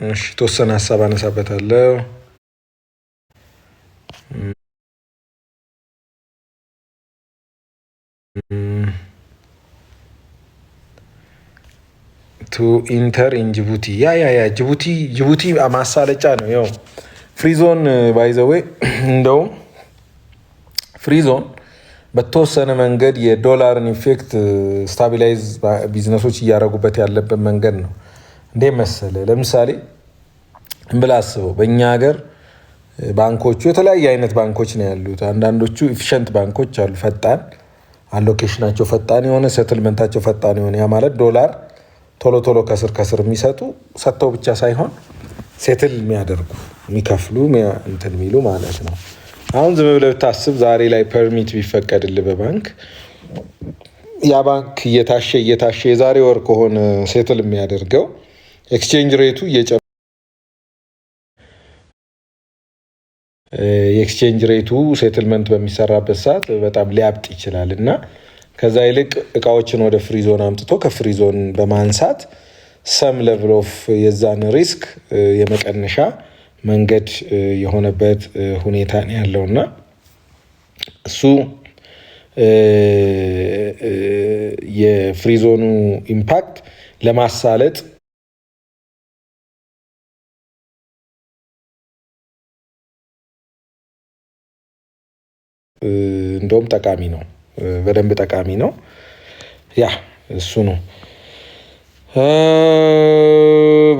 እሺ ተወሰነ ሀሳብ አነሳበታለሁ። ቱ ኢንተር ኢን ጅቡቲ ያ ጅቡቲ ማሳለጫ ነው። ያው ፍሪዞን ባይ ዘ ዌይ እንደውም ፍሪዞን በተወሰነ መንገድ የዶላርን ኢፌክት ስታቢላይዝ ቢዝነሶች እያደረጉበት ያለበት መንገድ ነው። እንዴ መሰለ ለምሳሌ ብላ አስበው በእኛ ሀገር ባንኮቹ የተለያየ አይነት ባንኮች ነው ያሉት። አንዳንዶቹ ኢፊሸንት ባንኮች አሉ፣ ፈጣን አሎኬሽናቸው ፈጣን የሆነ ሴትልመንታቸው ፈጣን የሆነ ያ ማለት ዶላር ቶሎ ቶሎ ከስር የሚሰጡ ሰጥተው ብቻ ሳይሆን ሴትል የሚያደርጉ የሚከፍሉ እንትን የሚሉ ማለት ነው። አሁን ዝም ብለህ ብታስብ ዛሬ ላይ ፐርሚት ቢፈቀድልህ በባንክ ያ ባንክ እየታሸ የዛሬ ወር ከሆነ ሴትል የሚያደርገው ኤክስቼንጅ ሬቱ የኤክስቼንጅ ሬቱ ሴትልመንት በሚሰራበት ሰዓት በጣም ሊያብጥ ይችላል እና ከዛ ይልቅ እቃዎችን ወደ ፍሪዞን አምጥቶ ከፍሪዞን በማንሳት ሰም ሌቭል ኦፍ የዛን ሪስክ የመቀነሻ መንገድ የሆነበት ሁኔታ ነው ያለውና እሱ የፍሪዞኑ ኢምፓክት ለማሳለጥ እንደውም ጠቃሚ ነው፣ በደንብ ጠቃሚ ነው። ያ እሱ ነው።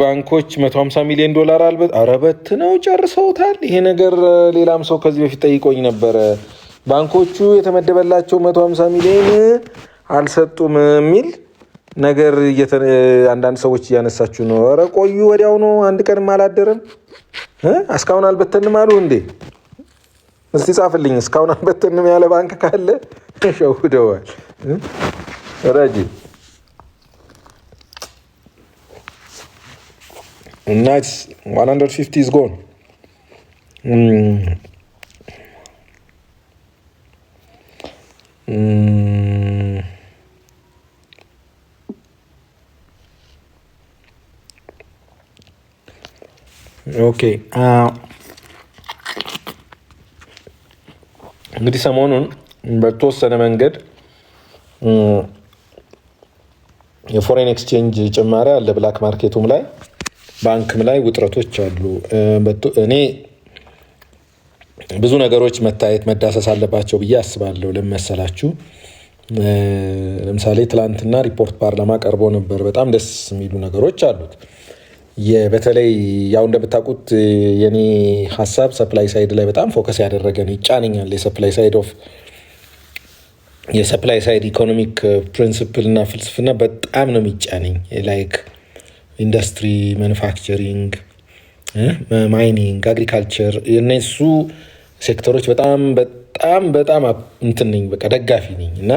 ባንኮች $150 ሚሊዮን አረበት ነው ጨርሰውታል። ይሄ ነገር ሌላም ሰው ከዚህ በፊት ጠይቆኝ ነበረ። ባንኮቹ የተመደበላቸው 150 ሚሊዮን አልሰጡም የሚል ነገር አንዳንድ ሰዎች እያነሳችሁ ነው። ኧረ ቆዩ፣ ወዲያው ነው፣ አንድ ቀንም አላደረም። እስካሁን አልበተንም አሉ እንዴ? እስቲ ጻፍልኝ፣ እስካሁን አልበተንም ያለ ባንክ ካለ ሸውደዋል። ረጂ እና 150 is gone. ኦኬ እንግዲህ ሰሞኑን በተወሰነ መንገድ የፎሬን ኤክስቼንጅ ጭማሪ አለ። ብላክ ማርኬቱም ላይ ባንክም ላይ ውጥረቶች አሉ። እኔ ብዙ ነገሮች መታየት መዳሰስ አለባቸው ብዬ አስባለሁ። ለመሰላችሁ ለምሳሌ ትላንትና ሪፖርት ፓርላማ ቀርቦ ነበር። በጣም ደስ የሚሉ ነገሮች አሉት። በተለይ ያው እንደምታውቁት የኔ ሀሳብ ሰፕላይ ሳይድ ላይ በጣም ፎከስ ያደረገ ነው። ይጫነኛል የሰፕላይ ሳይድ ኢኮኖሚክ ፕሪንሲፕል እና ፍልስፍና በጣም ነው የሚጫነኝ። ላይክ ኢንዱስትሪ፣ ማኑፋክቸሪንግ፣ ማይኒንግ፣ አግሪካልቸር የነሱ ሴክተሮች በጣም በጣም በጣም እንትን ነኝ፣ በቃ ደጋፊ ነኝ። እና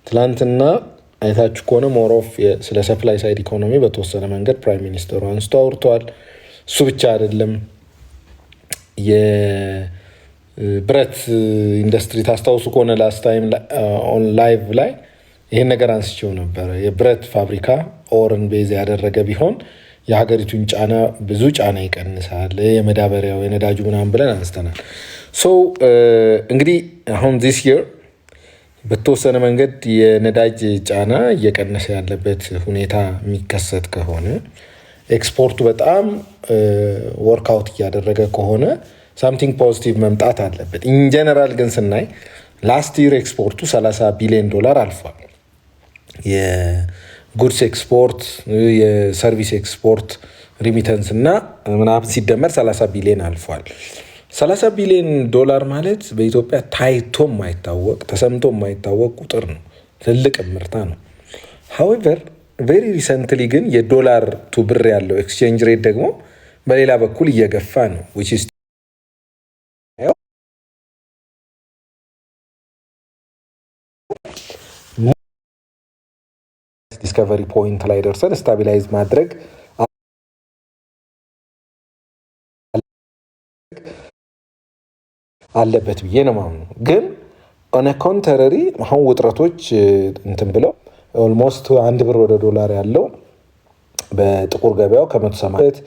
ትላንትና አይታችሁ ከሆነ ሞሮፍ ስለ ሰፕላይ ሳይድ ኢኮኖሚ በተወሰነ መንገድ ፕራይም ሚኒስተሩ አንስቶ አውርተዋል። እሱ ብቻ አይደለም፣ የብረት ኢንዱስትሪ ታስታውሱ ከሆነ ላስት ታይም ኦን ላይቭ ላይ ይሄን ነገር አንስቼው ነበረ። የብረት ፋብሪካ ኦርን ቤዝ ያደረገ ቢሆን የሀገሪቱን ጫና ብዙ ጫና ይቀንሳል፣ የመዳበሪያው የነዳጁ ምናምን ብለን አንስተናል። እንግዲህ አሁን ዚስ ይር በተወሰነ መንገድ የነዳጅ ጫና እየቀነሰ ያለበት ሁኔታ የሚከሰት ከሆነ ኤክስፖርቱ በጣም ወርክአውት እያደረገ ከሆነ ሳምቲንግ ፖዚቲቭ መምጣት አለበት። ኢንጀነራል ግን ስናይ ላስት ይር ኤክስፖርቱ $30 ቢሊዮን አልፏል። የጉድስ ኤክስፖርት፣ የሰርቪስ ኤክስፖርት፣ ሪሚተንስ እና ምናምን ሲደመር $30 ቢሊዮን አልፏል። $30 ቢሊዮን ማለት በኢትዮጵያ ታይቶ የማይታወቅ ተሰምቶ የማይታወቅ ቁጥር ነው። ትልቅ ምርታ ነው። ሃዌቨር ቬሪ ሪሰንትሊ ግን የዶላር ቱ ብር ያለው ኤክስቼንጅ ሬት ደግሞ በሌላ በኩል እየገፋ ነው። ዲስከቨሪ ፖይንት ላይ ደርሰን ስታቢላይዝ ማድረግ አለበት ብዬ ነው ማምኑ። ግን ኦን ኮንትራሪ አሁን ውጥረቶች እንትን ብለው ኦልሞስት $1 ወደ ዶላር ያለው በጥቁር ገበያው ከ180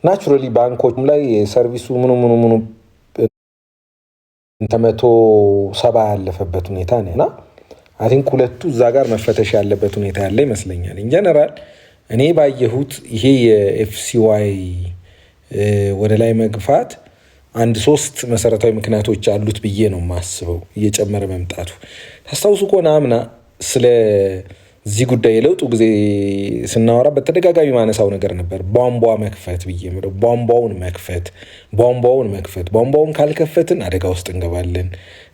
ናቹራሊ ባንኮች ላይ ሰርቪሱ ምኑ ተመቶ 70 ያለፈበት ሁኔታ ነውና አይ ቲንክ ሁለቱ እዛ ጋር መፈተሽ ያለበት ሁኔታ ያለ ይመስለኛል። ኢን ጀነራል እኔ ባየሁት ይሄ የኤፍሲዋይ ወደ ላይ መግፋት አንድ 3 መሰረታዊ ምክንያቶች አሉት ብዬ ነው የማስበው። እየጨመረ መምጣቱ ታስታውሱ ከሆነ አምና ስለዚህ ጉዳይ የለውጡ ጊዜ ስናወራ በተደጋጋሚ ማነሳው ነገር ነበር። ቧንቧ መክፈት ብዬ ነው። ቧንቧውን ካልከፈትን አደጋ ውስጥ እንገባለን።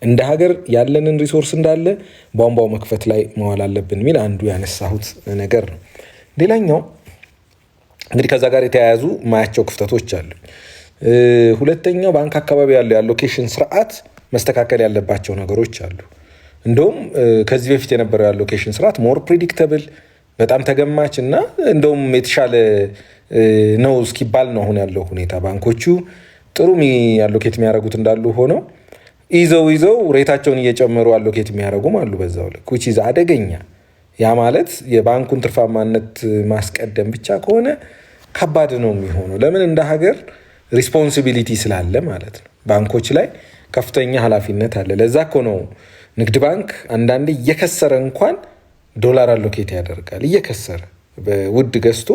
እንደ ሀገር ያለንን ሪሶርስ እንዳለ ቧንቧው መክፈት ላይ መዋል አለብን የሚል አንዱ ያነሳሁት ነገር ነው። ሌላኛው እንግዲህ ከዛ ጋር የተያያዙ ማያቸው ክፍተቶች አሉ። ሁለተኛው ባንክ አካባቢ ያለው የአሎኬሽን ስርዓት መስተካከል ያለባቸው ነገሮች አሉ። እንደውም ከዚህ በፊት የነበረው የአሎኬሽን ስርዓት ሞር ፕሪዲክተብል በጣም ተገማች እና እንደውም የተሻለ ነው እስኪባል ነው አሁን ያለው ሁኔታ። ባንኮቹ ጥሩ አሎኬት የሚያደርጉት እንዳሉ ሆነው ይዘው ሬታቸውን እየጨመሩ አሎኬት የሚያደርጉም አሉ በዛው ልክ which is አደገኛ። ያ ማለት የባንኩን ትርፋማነት ማስቀደም ብቻ ከሆነ ከባድ ነው የሚሆነው። ለምን እንደ ሀገር ሪስፖንሲቢሊቲ ስላለ ማለት ነው። ባንኮች ላይ ከፍተኛ ኃላፊነት አለ። ለዛ እኮ ነው ንግድ ባንክ አንዳንዴ እየከሰረ እንኳን ዶላር አሎኬት ያደርጋል። እየከሰረ በውድ ገዝቶ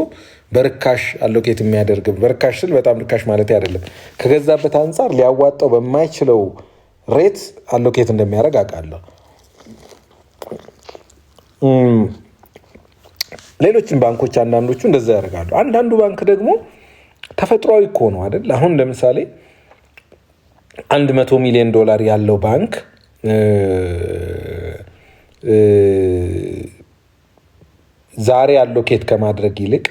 በርካሽ አሎኬት የሚያደርግ። በርካሽ ስል በጣም ርካሽ ማለት አይደለም። ከገዛበት አንጻር ሊያዋጣው በማይችለው ሬት አሎኬት እንደሚያደርግ አውቃለሁ። ሌሎችን ባንኮች አንዳንዶቹ እንደዛ ያደርጋሉ። አንዳንዱ ባንክ ደግሞ ተፈጥሯዊ እኮ ነው አይደል? አሁን ለምሳሌ $100 ሚሊዮን ያለው ባንክ ዛሬ አሎኬት ከማድረግ ይልቅ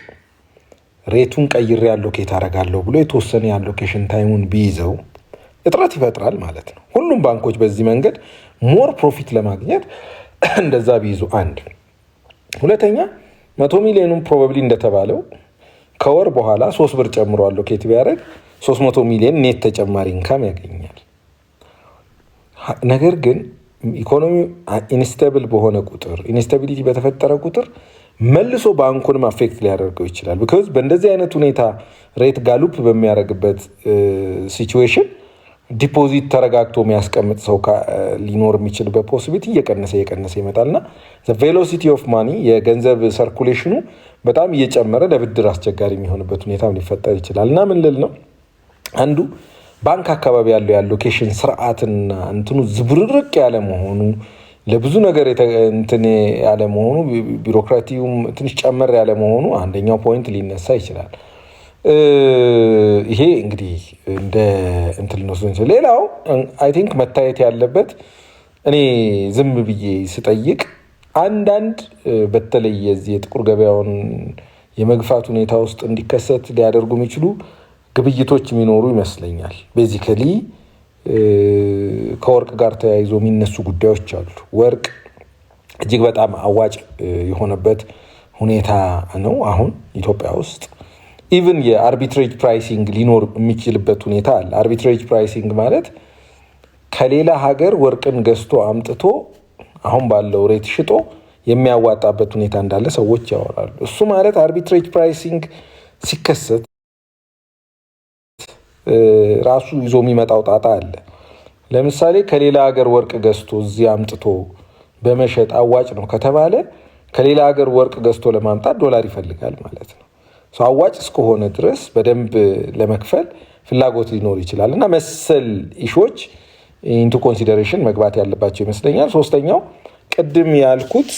ሬቱን ቀይሬ አሎኬት አደርጋለሁ ብሎ የተወሰነ የአሎኬሽን ታይሙን ቢይዘው እጥረት ይፈጥራል ማለት ነው። ሁሉም ባንኮች በዚህ መንገድ ሞር ፕሮፊት ለማግኘት እንደዛ ቢይዙ አንድ። ሁለተኛ 100 ሚሊዮኑን ፕሮባብሊ እንደተባለው ከወር በኋላ 3 ብር ጨምሮ አሎኬት ቢያደርግ 300 ሚሊዮን ኔት ተጨማሪ ኢንካም ያገኛል። ነገር ግን ኢኮኖሚው ኢንስታብል በሆነ ቁጥር ኢንስታቢሊቲ በተፈጠረ ቁጥር መልሶ ባንኩንም አፌክት ሊያደርገው ይችላል። ቢኮዝ በእንደዚህ አይነት ሁኔታ ሬት ጋሉፕ በሚያደርግበት ሲቹዌሽን ዲፖዚት ተረጋግቶ የሚያስቀምጥ ሰው ሊኖር የሚችልበት ፖሲቢሊቲ እየቀነሰ ይመጣልና ቬሎሲቲ ኦፍ ማኒ የገንዘብ ሰርኩሌሽኑ በጣም እየጨመረ ለብድር አስቸጋሪ የሚሆንበት ሁኔታ ሊፈጠር ይችላል። እና ምን ልል ነው አንዱ ባንክ አካባቢ ያለው የአሎኬሽን ስርዓትና እንትኑ ዝብርርቅ ያለ መሆኑ ለብዙ ነገር እንትን ያለ መሆኑ ቢሮክራቲውም ትንሽ ጨመር ያለ መሆኑ አንደኛው ፖይንት ሊነሳ ይችላል። ይሄ እንግዲህ እንደ እንትን ነው። ሌላው አይ ቲንክ መታየት ያለበት እኔ ዝም ብዬ ስጠይቅ አንዳንድ በተለይ የዚህ የጥቁር ገበያውን የመግፋት ሁኔታ ውስጥ እንዲከሰት ሊያደርጉ የሚችሉ ግብይቶች የሚኖሩ ይመስለኛል። ቤዚካሊ ከወርቅ ጋር ተያይዞ የሚነሱ ጉዳዮች አሉ። ወርቅ እጅግ በጣም አዋጭ የሆነበት ሁኔታ ነው አሁን ኢትዮጵያ ውስጥ። ኢቭን የአርቢትሬጅ ፕራይሲንግ ሊኖር የሚችልበት ሁኔታ አለ። አርቢትሬጅ ፕራይሲንግ ማለት ከሌላ ሀገር ወርቅን ገዝቶ አምጥቶ አሁን ባለው ሬት ሽጦ የሚያዋጣበት ሁኔታ እንዳለ ሰዎች ያወራሉ። እሱ ማለት አርቢትሬጅ ፕራይሲንግ ሲከሰት ራሱ ይዞ የሚመጣው ጣጣ አለ። ለምሳሌ ከሌላ ሀገር ወርቅ ገዝቶ እዚህ አምጥቶ በመሸጥ አዋጭ ነው ከተባለ ከሌላ ሀገር ወርቅ ገዝቶ ለማምጣት ዶላር ይፈልጋል ማለት ነው። አዋጭ እስከሆነ ድረስ በደንብ ለመክፈል ፍላጎት ሊኖር ይችላል እና መሰል ኢሾች ኢንቱ ኮንሲደሬሽን መግባት ያለባቸው ይመስለኛል። ሶስተኛው ቅድም ያልኩት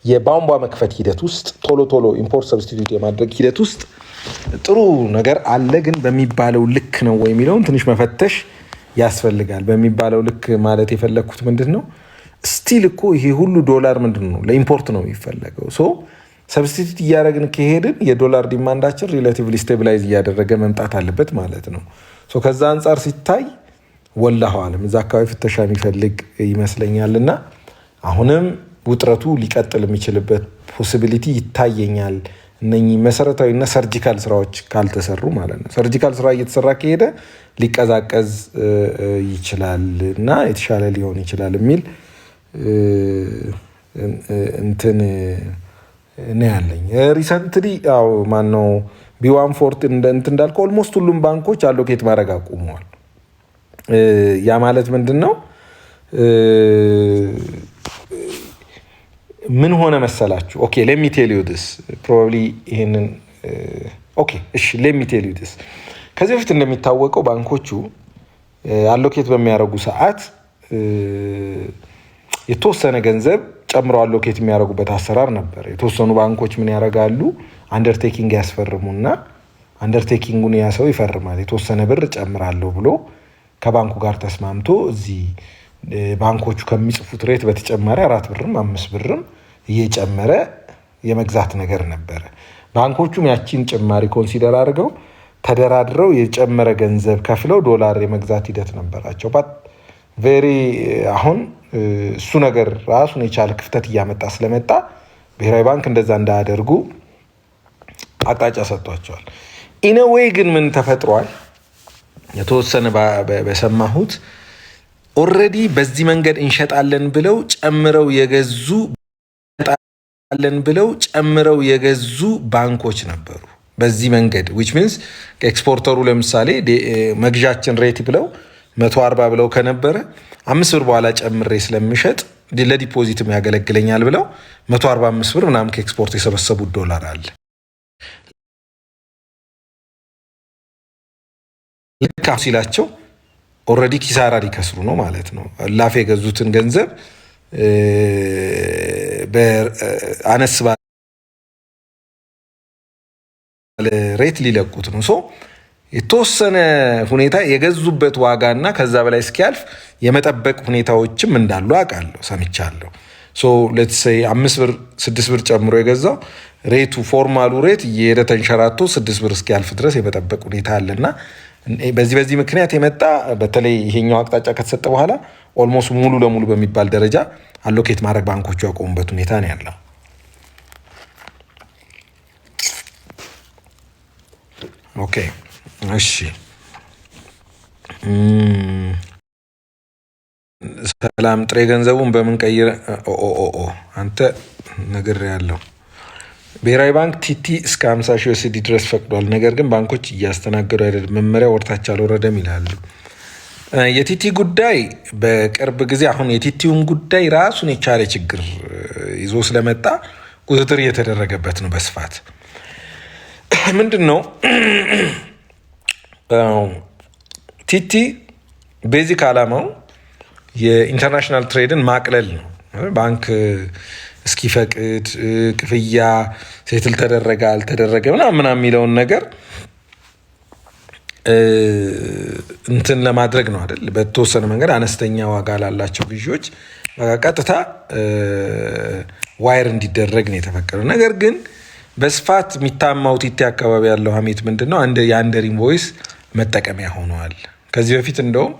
የቧንቧ መክፈት ሂደት ውስጥ ቶሎ ኢምፖርት ሰብስቲቱት የማድረግ ሂደት ውስጥ ጥሩ ነገር አለ፣ ግን በሚባለው ልክ ነው ወይ የሚለውን ትንሽ መፈተሽ ያስፈልጋል። በሚባለው ልክ ማለት የፈለግኩት ምንድን ነው? ስቲል እኮ ይሄ ሁሉ ዶላር ምንድን ነው ለኢምፖርት ነው የሚፈለገው። ሰብስቲቱት እያደረግን ከሄድን የዶላር ዲማንዳችን ሪላቲቭሊ ስቴቢላይዝ እያደረገ መምጣት አለበት ማለት ነው። ከዛ አንጻር ሲታይ ወላሁ አለም እዛ አካባቢ ፍተሻ የሚፈልግ ይመስለኛል እና አሁንም ውጥረቱ ሊቀጥል የሚችልበት ፖሲቢሊቲ ይታየኛል። እነኚህ መሰረታዊና ሰርጂካል ስራዎች ካልተሰሩ ማለት ነው። ሰርጂካል ስራ እየተሰራ ከሄደ ሊቀዛቀዝ ይችላል እና የተሻለ ሊሆን ይችላል የሚል እንትን ነው ያለኝ። ሪሰንትሊ ያው ማነው ቢ140 እንትን እንዳልከው ኦልሞስት ሁሉም ባንኮች አሎኬት ማድረግ አቁመዋል። ያ ማለት ምንድን ነው? ምን ሆነ መሰላችሁ? ኦኬ ሌት ሚ ቴል ዩ ዲስ ፕሮባብሊ ይሄንን ኦኬ እሺ ሌት ሚ ቴል ዩ ዲስ። ከዚህ በፊት እንደሚታወቀው ባንኮቹ አሎኬት በሚያደርጉ ሰዓት የተወሰነ ገንዘብ ጨምረው አሎኬት የሚያደርጉበት አሰራር ነበር። የተወሰኑ ባንኮች ምን ያደርጋሉ? አንደርቴኪንግ ያስፈርሙና አንደርቴኪንጉን ያ ሰው ይፈርማል። የተወሰነ ብር ጨምራለሁ ብሎ ከባንኩ ጋር ተስማምቶ እዚህ ባንኮቹ ከሚጽፉት ሬት በተጨማሪ 4 ብርም 5 ብርም እየጨመረ የመግዛት ነገር ነበረ። ባንኮቹም ያቺን ጭማሪ ኮንሲደር አድርገው ተደራድረው የጨመረ ገንዘብ ከፍለው ዶላር የመግዛት ሂደት ነበራቸው። ቬሪ አሁን እሱ ነገር ራሱን የቻለ ክፍተት እያመጣ ስለመጣ ብሔራዊ ባንክ እንደዛ እንዳያደርጉ አቅጣጫ ሰጥቷቸዋል። ኢነዌይ ግን ምን ተፈጥሯል? የተወሰነ በሰማሁት ኦልሬዲ በዚህ መንገድ እንሸጣለን ብለው ጨምረው የገዙ ባንኮች ነበሩ። በዚህ መንገድ which means ኤክስፖርተሩ ለምሳሌ መግዣችን ሬት ብለው 140 ብለው ከነበረ 5 ብር በኋላ ጨምሬ ስለምሸጥ ለዲፖዚትም ያገለግለኛል ብለው 145 ብር ምናምን ከኤክስፖርት የሰበሰቡት ዶላር አለ። ልክ ሲላቸው ኦልሬዲ ኪሳራ ሊከስሩ ነው ማለት ነው። ላፍ የገዙትን ገንዘብ አነስ ባለ ሬት ሊለቁት ነው። የተወሰነ ሁኔታ የገዙበት ዋጋና ከዛ በላይ እስኪያልፍ የመጠበቅ ሁኔታዎችም እንዳሉ አውቃለሁ፣ ሰምቻለሁ። ሌትስ ሴይ 5 ብር 6 ብር ጨምሮ የገዛው ሬቱ ፎርማሉ ሬት እየሄደ ተንሸራቶ 6 ብር እስኪያልፍ ድረስ የመጠበቅ ሁኔታ አለና በዚህ ምክንያት የመጣ በተለይ ይሄኛው አቅጣጫ ከተሰጠ በኋላ ኦልሞስት ሙሉ ለሙሉ በሚባል ደረጃ አሎኬት ማድረግ ባንኮቹ ያቆሙበት ሁኔታ ነው ያለው። ኦኬ እሺ፣ ሰላም ጥሬ ገንዘቡን በምን ቀይረ አንተ ነገር ያለው ብሔራዊ ባንክ ቲቲ እስከ 50 ሺህ USD ድረስ ፈቅዷል። ነገር ግን ባንኮች እያስተናገዱ አይደለም፣ መመሪያ ወርታች አልወረደም ይላሉ። የቲቲ ጉዳይ በቅርብ ጊዜ አሁን የቲቲውን ጉዳይ ራሱን የቻለ ችግር ይዞ ስለመጣ ቁጥጥር እየተደረገበት ነው በስፋት። ምንድን ነው ቲቲ ቤዚክ ዓላማው የኢንተርናሽናል ትሬድን ማቅለል ነው። ባንክ እስኪፈቅድ ክፍያ ሴትል ተደረገ አልተደረገ ምናምን የሚለውን ነገር እንትን ለማድረግ ነው አይደል? በተወሰነ መንገድ አነስተኛ ዋጋ ላላቸው ግዢዎች ቀጥታ ዋይር እንዲደረግ ነው የተፈቀደው። ነገር ግን በስፋት የሚታማው ቲቲ አካባቢ ያለው ሀሜት ምንድን ነው? የአንደር ኢንቮይስ መጠቀሚያ ሆነዋል። ከዚህ በፊት እንደውም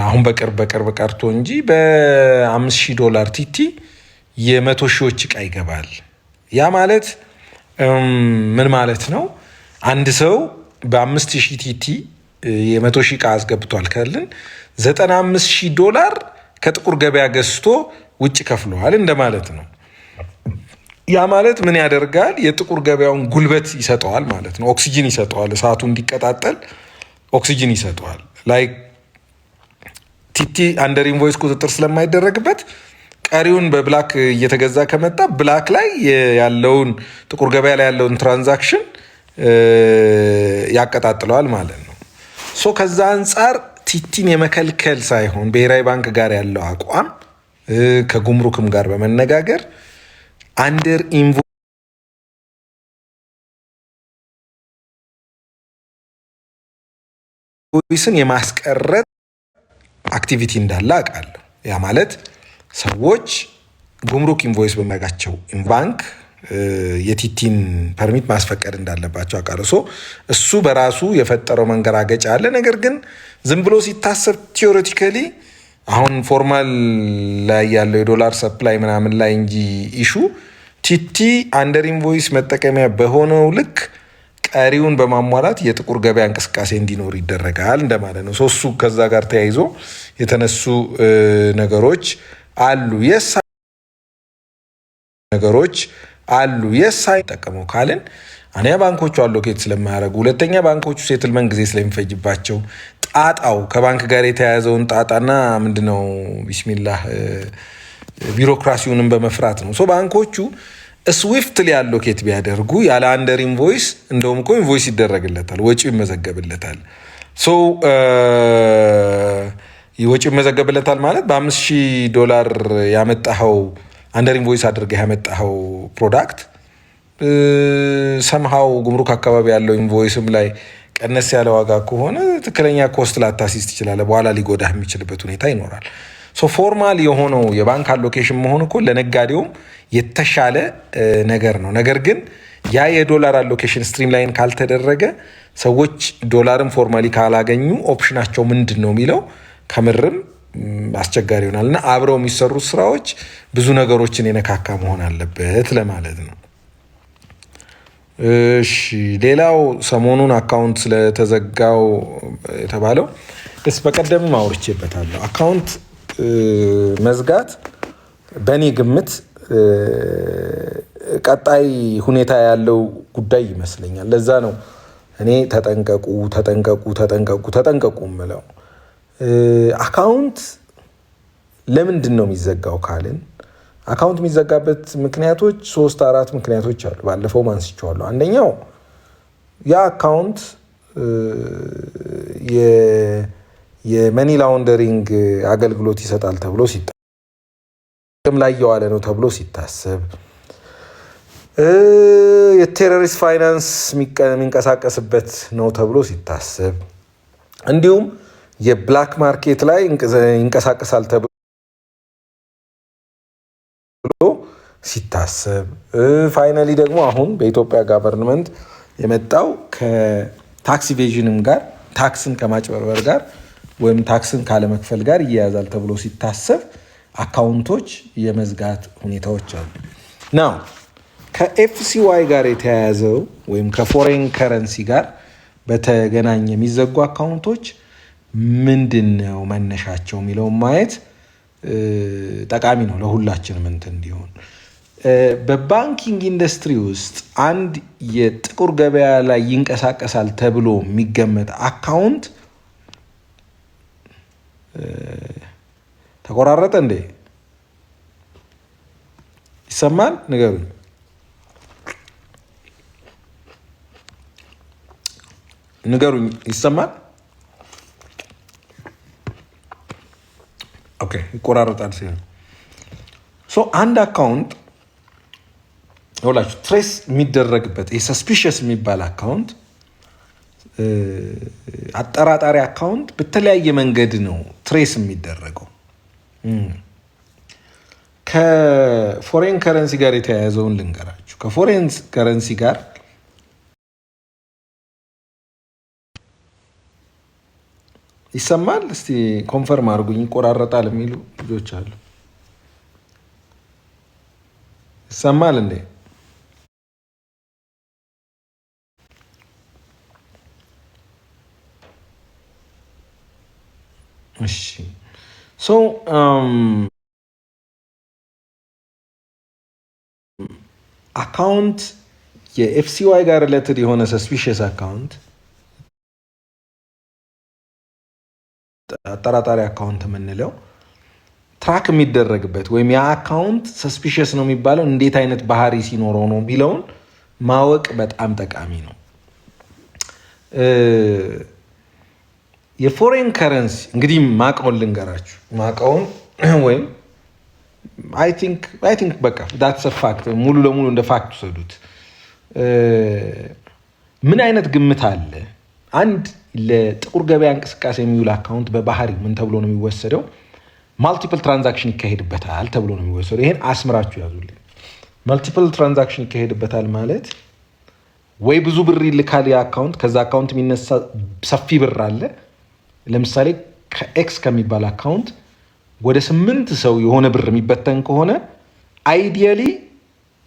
አሁን በቅርብ ቀርቶ እንጂ $5,000 ቲቲ የ100 ሺዎች እቃ ይገባል። ያ ማለት ምን ማለት ነው? አንድ ሰው በ5,000 ቲቲ የ100 ሺህ እቃ አስገብቷል ካልን $95,000 ከጥቁር ገበያ ገዝቶ ውጭ ከፍለዋል እንደማለት ነው። ያ ማለት ምን ያደርጋል? የጥቁር ገበያውን ጉልበት ይሰጠዋል ማለት ነው። ኦክሲጅን ይሰጠዋል። እሳቱ እንዲቀጣጠል ኦክሲጅን ይሰጠዋል። ላይክ ቲቲ አንደር ኢንቮይስ ቁጥጥር ስለማይደረግበት ቀሪውን በብላክ እየተገዛ ከመጣ ብላክ ላይ ያለውን ጥቁር ገበያ ላይ ያለውን ትራንዛክሽን ያቀጣጥለዋል ማለት ነው። ከዛ አንጻር ቲቲን የመከልከል ሳይሆን ብሔራዊ ባንክ ጋር ያለው አቋም ከጉምሩክም ጋር በመነጋገር አንደር ኢንቮይስን የማስቀረት አክቲቪቲ እንዳለ አውቃለሁ። ያ ማለት ሰዎች ጉምሩክ ኢንቮይስ በሚያጋቸው ባንክ የቲቲን ፐርሚት ማስፈቀድ እንዳለባቸው አውቃለሁ። እሱ በራሱ የፈጠረው መንገራገጫ አለ። ነገር ግን ዝም ብሎ ሲታሰብ ቲዮሬቲካሊ አሁን ፎርማል ላይ ያለው የዶላር ሰፕላይ ምናምን ላይ እንጂ ኢሹ ቲቲ አንደር ኢንቮይስ መጠቀሚያ በሆነው ልክ ቀሪውን በማሟላት የጥቁር ገበያ እንቅስቃሴ እንዲኖር ይደረጋል እንደማለት ነው። እሱ ከዛ ጋር ተያይዞ የተነሱ ነገሮች አሉ አሉ የሳይ ተጠቀመው ካልን አንያ ባንኮቹ አሎኬት ስለማያደርጉ፣ ሁለተኛ ባንኮቹ ሴትልመንት ጊዜ ስለሚፈጅባቸው ጣጣው ከባንክ ጋር የተያያዘውን ጣጣና ምንድነው ቢስሚላህ ቢሮክራሲውንም በመፍራት ነው። ባንኮቹ ስዊፍትሊ አሎኬት ቢያደርጉ ያለ አንደር ኢንቮይስ እንደውም እኮ ኢንቮይስ ይደረግለታል፣ ወጪው ይመዘገብለታል። ወጪው ይመዘገብለታል ማለት $5,000 ያመጣኸው አንደር ኢንቮይስ አድርገህ ያመጣኸው ፕሮዳክት ሰምሃው ጉምሩክ አካባቢ ያለው ኢንቮይስም ላይ ቀነስ ያለ ዋጋ ከሆነ ትክክለኛ ኮስት ላታሲስ ትችላለህ። በኋላ ሊጎዳህ የሚችልበት ሁኔታ ይኖራል። ፎርማል የሆነው የባንክ አሎኬሽን መሆን እኮ ለነጋዴውም የተሻለ ነገር ነው። ነገር ግን ያ የዶላር አሎኬሽን ስትሪም ላይን ካልተደረገ ሰዎች ዶላርን ፎርማሊ ካላገኙ ኦፕሽናቸው ምንድን ነው የሚለው ከምርም አስቸጋሪ ይሆናል እና አብረው የሚሰሩት ስራዎች ብዙ ነገሮችን የነካካ መሆን አለበት ለማለት ነው። እሺ ሌላው ሰሞኑን አካውንት ስለተዘጋው የተባለው በቀደምም አውርቼበታለሁ። አካውንት መዝጋት በእኔ ግምት ቀጣይ ሁኔታ ያለው ጉዳይ ይመስለኛል። ለዛ ነው እኔ ተጠንቀቁ ተጠንቀቁ ተጠንቀቁ ተጠንቀቁ ምለው። አካውንት ለምንድን ነው የሚዘጋው ካልን አካውንት የሚዘጋበት ምክንያቶች 3-4 ምክንያቶች አሉ። ባለፈው አንስቼዋለሁ። አንደኛው ያ አካውንት የመኒ ላውንደሪንግ አገልግሎት ይሰጣል ተብሎ ጥቅም ላይ የዋለ ነው ተብሎ ሲታሰብ፣ የቴሮሪስት ፋይናንስ የሚንቀሳቀስበት ነው ተብሎ ሲታሰብ፣ እንዲሁም የብላክ ማርኬት ላይ ይንቀሳቀሳል ተብሎ ሲታሰብ፣ ፋይናሊ ደግሞ አሁን በኢትዮጵያ ጋቨርንመንት የመጣው ከታክስ ኢቬዥንም ጋር ታክስን ከማጭበርበር ጋር ወይም ታክስን ካለመክፈል ጋር ይያያዛል ተብሎ ሲታሰብ አካውንቶች የመዝጋት ሁኔታዎች አሉ። ናው ከኤፍሲዋይ ጋር የተያያዘው ወይም ከፎሬን ከረንሲ ጋር በተገናኘ የሚዘጉ አካውንቶች ምንድነው መነሻቸው የሚለውን ማየት ጠቃሚ ነው ለሁላችንም እንትን እንዲሆን። በባንኪንግ ኢንዱስትሪ ውስጥ አንድ የጥቁር ገበያ ላይ ይንቀሳቀሳል ተብሎ የሚገመት አካውንት ተቆራረጠ እንዴ? ይሰማል? ንገሩኝ። ንገሩኝ። ይሰማል? ኦኬ፣ ይቆራረጣል ሲሆን አንድ አካውንት ሁላችሁ ትሬስ የሚደረግበት ሰስፒሽስ የሚባል አካውንት አጠራጣሪ አካውንት በተለያየ መንገድ ነው ትሬስ የሚደረገው። ከፎሬን ከረንሲ ጋር የተያያዘውን ልንገራችሁ። ከፎሬን ከረንሲ ጋር ይሰማል? እስቲ ኮንፈርም አድርጉኝ። ይቆራረጣል የሚሉ ልጆች አሉ። ይሰማል እንዴ? እሺ አካውንት የኤፍሲዋይ ጋር ሪሌትድ የሆነ ሰስፒሽስ አካውንት አጠራጣሪ አካውንት የምንለው ትራክ የሚደረግበት ወይም ያ አካውንት ሰስፒሽስ ነው የሚባለው እንዴት አይነት ባህሪ ሲኖረው ነው የሚለውን ማወቅ በጣም ጠቃሚ ነው። የፎሬን ከረንሲ እንግዲህ ማቀውን ልንገራችሁ። ማቀውን ወይም አይ ቲንክ በቃ ዳትስ አ ፋክት፣ ሙሉ ለሙሉ እንደ ፋክት ውሰዱት። ምን አይነት ግምት አለ? አንድ ለጥቁር ገበያ እንቅስቃሴ የሚውል አካውንት በባህሪ ምን ተብሎ ነው የሚወሰደው? ማልቲፕል ትራንዛክሽን ይካሄድበታል ተብሎ ነው የሚወሰደው። ይሄን አስምራችሁ ያዙልኝ። ማልቲፕል ትራንዛክሽን ይካሄድበታል ማለት ወይ ብዙ ብር ይልካል ያ አካውንት፣ ከዛ አካውንት የሚነሳ ሰፊ ብር አለ። ለምሳሌ ከኤክስ ከሚባል አካውንት ወደ 8 ሰው የሆነ ብር የሚበተን ከሆነ አይዲያሊ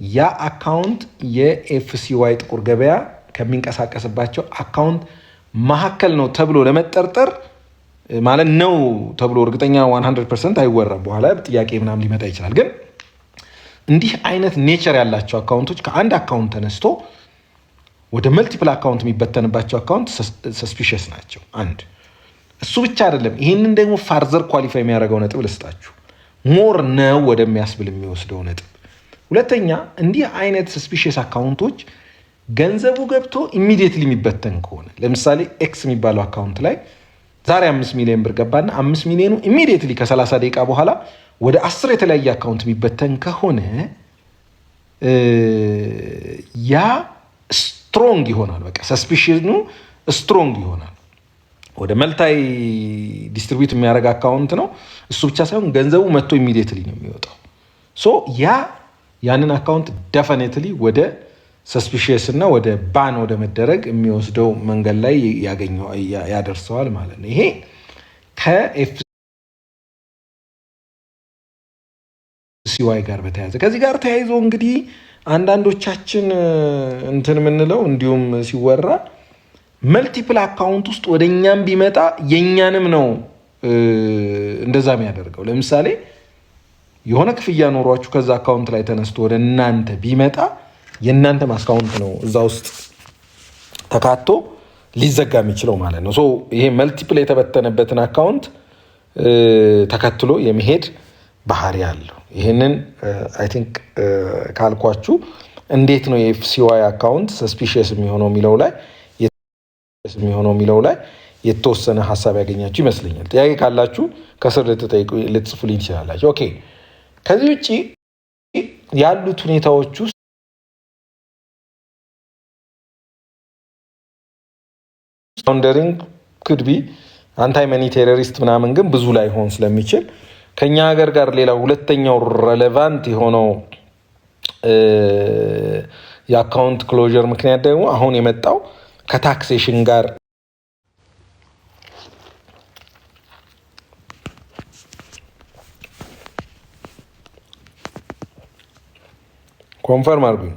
ያ አካውንት የኤፍሲዋይ ጥቁር ገበያ ከሚንቀሳቀስባቸው አካውንት መካከል ነው ተብሎ ለመጠርጠር ማለት ነው ተብሎ እርግጠኛ 100% አይወራም። በኋላ ጥያቄ ምናምን ሊመጣ ይችላል። ግን እንዲህ አይነት ኔቸር ያላቸው አካውንቶች ከአንድ አካውንት ተነስቶ ወደ መልቲፕል አካውንት የሚበተንባቸው አካውንት ሰስፒሽስ ናቸው። አንድ እሱ ብቻ አይደለም። ይህንን ደግሞ ፋርዘር ኳሊፋይ የሚያደርገው ነጥብ ልስጣችሁ፣ ሞር ነው ወደሚያስብል የሚወስደው ነጥብ። ሁለተኛ እንዲህ አይነት ሰስፒሽስ አካውንቶች ገንዘቡ ገብቶ ኢሚዲየትሊ የሚበተን ከሆነ ለምሳሌ ኤክስ የሚባለው አካውንት ላይ ዛሬ 5 ሚሊዮን ብር ገባና 5 ሚሊዮኑ ኢሚዲየትሊ ከ30 ደቂቃ በኋላ ወደ 10 የተለያየ አካውንት የሚበተን ከሆነ ያ ስትሮንግ ይሆናል። በቃ ሰስፒሽኑ ስትሮንግ ይሆናል። ወደ መልታይ ዲስትሪቢዩት የሚያደርግ አካውንት ነው። እሱ ብቻ ሳይሆን ገንዘቡ መጥቶ ኢሚዲየትሊ ነው የሚወጣው። ሶ ያንን አካውንት ዴፊኒትሊ ወደ ሰስፒሽየስ እና ወደ ባን ወደ መደረግ የሚወስደው መንገድ ላይ ያደርሰዋል ማለት ነው። ይሄ ከኤፍሲዋይ ጋር በተያያዘ ከዚህ ጋር ተያይዞ እንግዲህ አንዳንዶቻችን እንትን የምንለው እንዲሁም ሲወራ መልቲፕል አካውንት ውስጥ ወደ እኛም ቢመጣ የእኛንም ነው እንደዛ የሚያደርገው። ለምሳሌ የሆነ ክፍያ ኖሯችሁ ከዛ አካውንት ላይ ተነስቶ ወደ እናንተ ቢመጣ የእናንተ አካውንት ነው እዛ ውስጥ ተካቶ ሊዘጋ የሚችለው ማለት ነው። ይሄ መልቲፕል የተበተነበትን አካውንት ተከትሎ የመሄድ ባህሪ አለው። ይህንን አይ ቲንክ ካልኳችሁ እንዴት ነው የኤፍሲዋይ አካውንት ሰስፒሽየስ የሚሆነው የሚለው ላይ የተወሰነ ሀሳብ ያገኛችሁ ይመስለኛል። ጥያቄ ካላችሁ ከስር ልትጽፉልኝ ትችላላችሁ። ኦኬ። ከዚህ ውጭ ያሉት ሁኔታዎች ውስጥ ሳውንደሪንግ ክድቢ አንታይ መኒ ቴሮሪስት ምናምን ግን ብዙ ላይ ሆን ስለሚችል ከኛ ሀገር ጋር ሌላ ሁለተኛው ሬሌቫንት የሆነው የአካውንት ክሎዥር ምክንያት ደግሞ አሁን የመጣው ከታክሴሽን ጋር ኮንፈርም አድርጉኝ።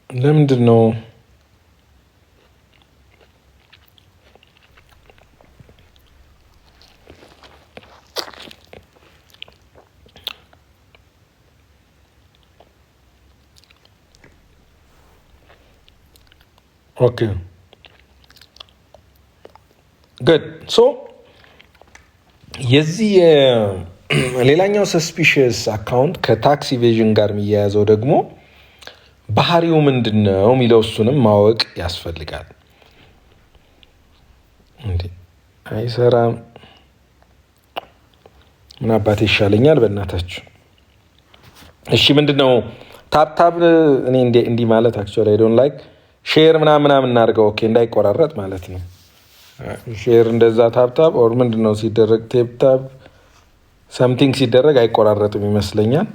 ለምንድን ነው ኦኬ ጉድ ሶ የዚህ ሌላኛው ሰስፒሽየስ አካውንት ከታክስ ኢቬዥን ጋር የሚያያዘው ደግሞ ባህሪው ምንድን ነው የሚለው እሱንም ማወቅ ያስፈልጋል። እንዴ አይሰራም። ምን አባቴ ይሻለኛል በእናታችሁ። እሺ ምንድነው ታፕ እኔ እንዲህ ማለት አክቹዋሊ አይ ዶንት ላይክ ሼር ምናምን እናድርገው። ኦኬ እንዳይቆራረጥ ማለት ነው። ሼር እንደዛ ታፕ ኦር ምንድነው ሲደረግ ታፕ ሰምቲንግ ሲደረግ አይቆራረጥም ይመስለኛል።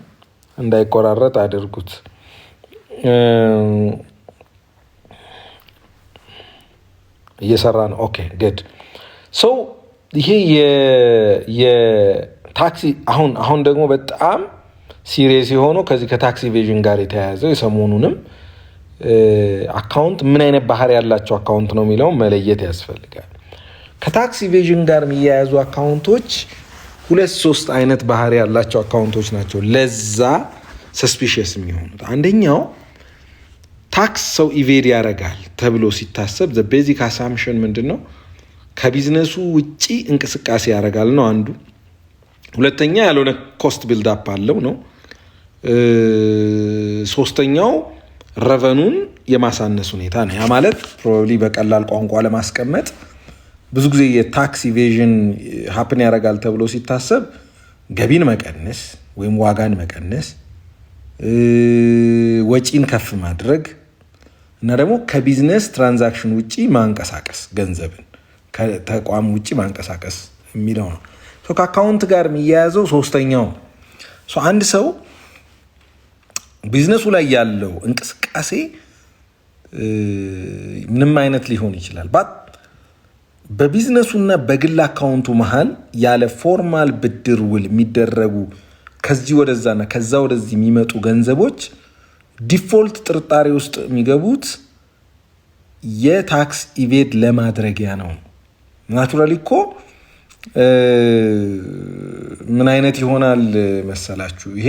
እንዳይቆራረጥ አድርጉት። እየሰራ ነው። ኦኬ ጉድ ሶ ይሄ የታክሲ አሁን ደግሞ በጣም ሲሪየስ የሆነው ከዚህ ከታክስ ኢቬዥን ጋር የተያያዘው የሰሞኑንም አካውንት ምን አይነት ባህሪ ያላቸው አካውንት ነው የሚለው መለየት ያስፈልጋል። ከታክስ ኢቬዥን ጋር የሚያያዙ አካውንቶች 2-3 አይነት ባህሪ ያላቸው አካውንቶች ናቸው ለዛ ሰስፒሽየስ የሚሆኑት። አንደኛው ታክስ ሰው ኢቬድ ያደርጋል ተብሎ ሲታሰብ ዘ ቤዚክ አሳምፕሽን ምንድነው? ከቢዝነሱ ውጪ እንቅስቃሴ ያደርጋል ነው አንዱ። ሁለተኛ ያልሆነ ኮስት ቢልድ አፕ አለው ነው። ሶስተኛው ረቨኑን የማሳነስ ሁኔታ ነው። ያ ማለት ፕሮባብሊ በቀላል ቋንቋ ለማስቀመጥ ብዙ ጊዜ የታክስ ኢቬዥን ሀፕን ያደርጋል ተብሎ ሲታሰብ ገቢን መቀነስ ወይም ዋጋን መቀነስ፣ ወጪን ከፍ ማድረግ እና ደግሞ ከቢዝነስ ትራንዛክሽን ውጪ ማንቀሳቀስ፣ ገንዘብን ከተቋም ውጪ ማንቀሳቀስ የሚለው ነው። ከአካውንት ጋር የሚያያዘው ሶስተኛው አንድ ሰው ቢዝነሱ ላይ ያለው እንቅስቃሴ ምንም አይነት ሊሆን ይችላል። በቢዝነሱና በግል አካውንቱ መሃል ያለ ፎርማል ብድር ውል የሚደረጉ ከዚህ ወደዛና ከዛ ወደዚህ የሚመጡ ገንዘቦች ዲፎልት ጥርጣሬ ውስጥ የሚገቡት የታክስ ኢቬድ ለማድረጊያ ነው። ናቹራሊ እኮ ምን አይነት ይሆናል መሰላችሁ? ይሄ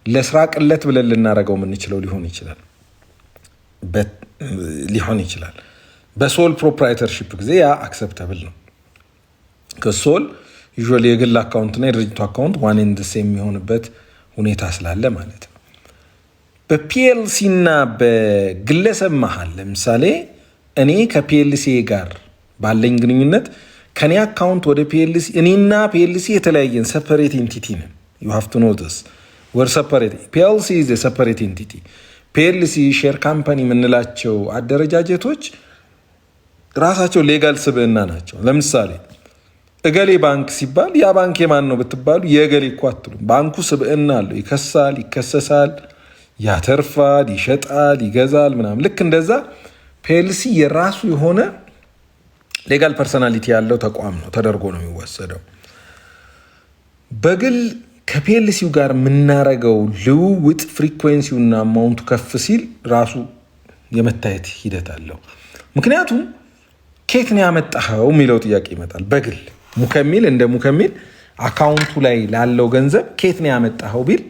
ለስራ ቅለት ብለን ልናረገው የምንችለው ሊሆን ይችላል። በሶል ፕሮፕራይተርሺፕ ጊዜ ያ አክሰፕተብል ነው። ከሶል ዩዥዋሊ የግል አካውንት እና የድርጅቱ አካውንት ዋን ኤንድ ሴም የሚሆንበት ሁኔታ ስላለ ማለት ነው። በፒኤልሲ እና በግለሰብ መሀል ለምሳሌ እኔ ከፒኤልሲ ጋር ባለኝ ግንኙነት ከኔ አካውንት ወደ ፒኤልሲ እኔና ፒኤልሲ የተለያየን ሰፐሬት ኤንቲቲ ነን። ዩ ሃቭ ቱ ኖ ዲስ ወር ሰፐሬት ፒኤልሲ ኢዝ ኤ ሰፐሬት ኤንቲቲ። ፒኤልሲ ሼር ካምፓኒ የምንላቸው አደረጃጀቶች ራሳቸው ሌጋል ስብዕና ናቸው። ለምሳሌ እገሌ ባንክ ሲባል ያ ባንክ የማን ነው ብትባሉ የእገሌ እኮ አትሉም። ባንኩ ስብዕና አለው። ይከሳል፣ ይከሰሳል፣ ያተርፋል፣ ይሸጣል፣ ይገዛል ምናምን። ልክ እንደዛ ፒኤልሲ የራሱ የሆነ ሌጋል ፐርሰናሊቲ ያለው ተቋም ነው ተደርጎ ነው የሚወሰደው። በግል ከፒኤልሲው ጋር የምናረገው ልውውጥ ፍሪኩዌንሲውና አማውንቱ ከፍ ሲል ራሱ የመታየት ሂደት አለው። ምክንያቱም ኬት ነው ያመጣኸው የሚለው ጥያቄ ይመጣል። በግል እንደ ሙከሚል አካውንቱ ላይ ላለው ገንዘብ ኬት ነው ያመጣኸው ቢል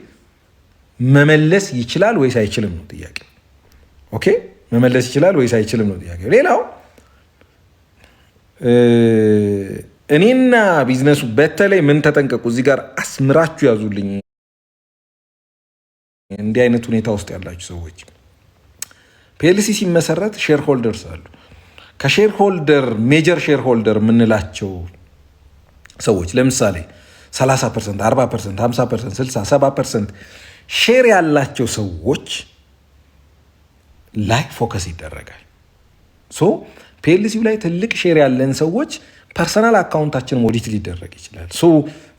መመለስ ይችላል ወይስ አይችልም ነው ጥያቄ። ኦኬ መመለስ ይችላል ወይስ አይችልም ነው ጥያቄ። ሌላው እኔና ቢዝነሱ በተለይ ምን ተጠንቀቁ፣ እዚህ ጋር አስምራችሁ ያዙልኝ። እንዲህ አይነት ሁኔታ ውስጥ ያላችሁ ሰዎች ፒኤልሲ ሲመሰረት ሼር ሆልደርስ አሉ። ከሼር ሆልደር ሜጀር ሼር ሆልደር የምንላቸው ሰዎች ለምሳሌ 30%፣ 40%፣ 50%፣ 60%፣ 70% ሼር ያላቸው ሰዎች ላይ ፎከስ ይደረጋል። ሶ ፒኤልሲው ላይ ትልቅ ሼር ያለን ሰዎች ፐርሰናል አካውንታችን ኦዲት ሊደረግ ይችላል። ሶ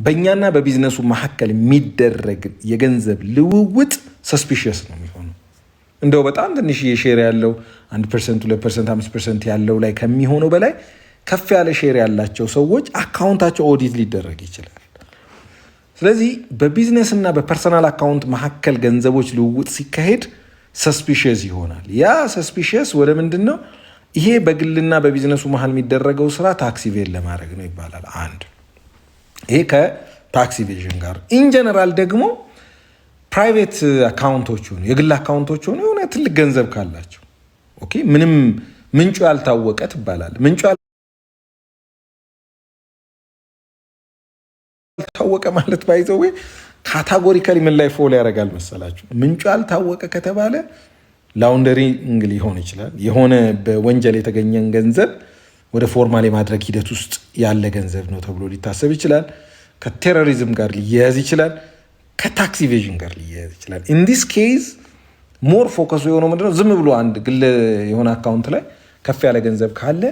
በእኛና በቢዝነሱ መካከል የሚደረግ የገንዘብ ልውውጥ ሰስፒሽየስ ነው የሚሆነው። እንደው በጣም ትንሽ ሼር ያለው 1%፣ 2%፣ 5% ያለው ላይ ከሚሆነው በላይ ከፍ ያለ ሼር ያላቸው ሰዎች አካውንታቸው ኦዲት ሊደረግ ይችላል። ስለዚህ በቢዝነስ እና በፐርሰናል አካውንት መካከል ገንዘቦች ልውውጥ ሲካሄድ ሰስፒሽየስ ይሆናል። ያ ሰስፒሽየስ ወደ ምንድን ነው? ይሄ በግልና በቢዝነሱ መሀል የሚደረገው ስራ ታክስ ኢቬዥን ለማድረግ ነው ይባላል። አንድ ይሄ ከታክስ ኢቬዥን ጋር ኢንጀነራል ደግሞ ፕራይቬት አካውንቶች ሆኑ የግል አካውንቶች ሆኑ የሆነ ትልቅ ገንዘብ ካላቸው ኦኬ ምንም ምንጩ ያልታወቀ ትባላል። ምንጩ ያልታወቀ ማለት ባይዘው ካታጎሪካሊ ምን ላይ ፎል ያደርጋል መሰላችሁ? ምንጩ ያልታወቀ ከተባለ ላውንደሪንግ ሊሆን ይችላል። የሆነ በወንጀል የተገኘን ገንዘብ ወደ ፎርማል የማድረግ ሂደት ውስጥ ያለ ገንዘብ ነው ተብሎ ሊታሰብ ይችላል። ከቴሮሪዝም ጋር ሊያያዝ ይችላል። ከታክስ ኢቬዥን ጋር ሊያያዝ ይችላል። ኢን ዲስ ኬዝ ሞር ፎከሱ የሆነው ምንድነው? ዝም ብሎ አንድ ግል የሆነ አካውንት ላይ ከፍ ያለ ገንዘብ ካለ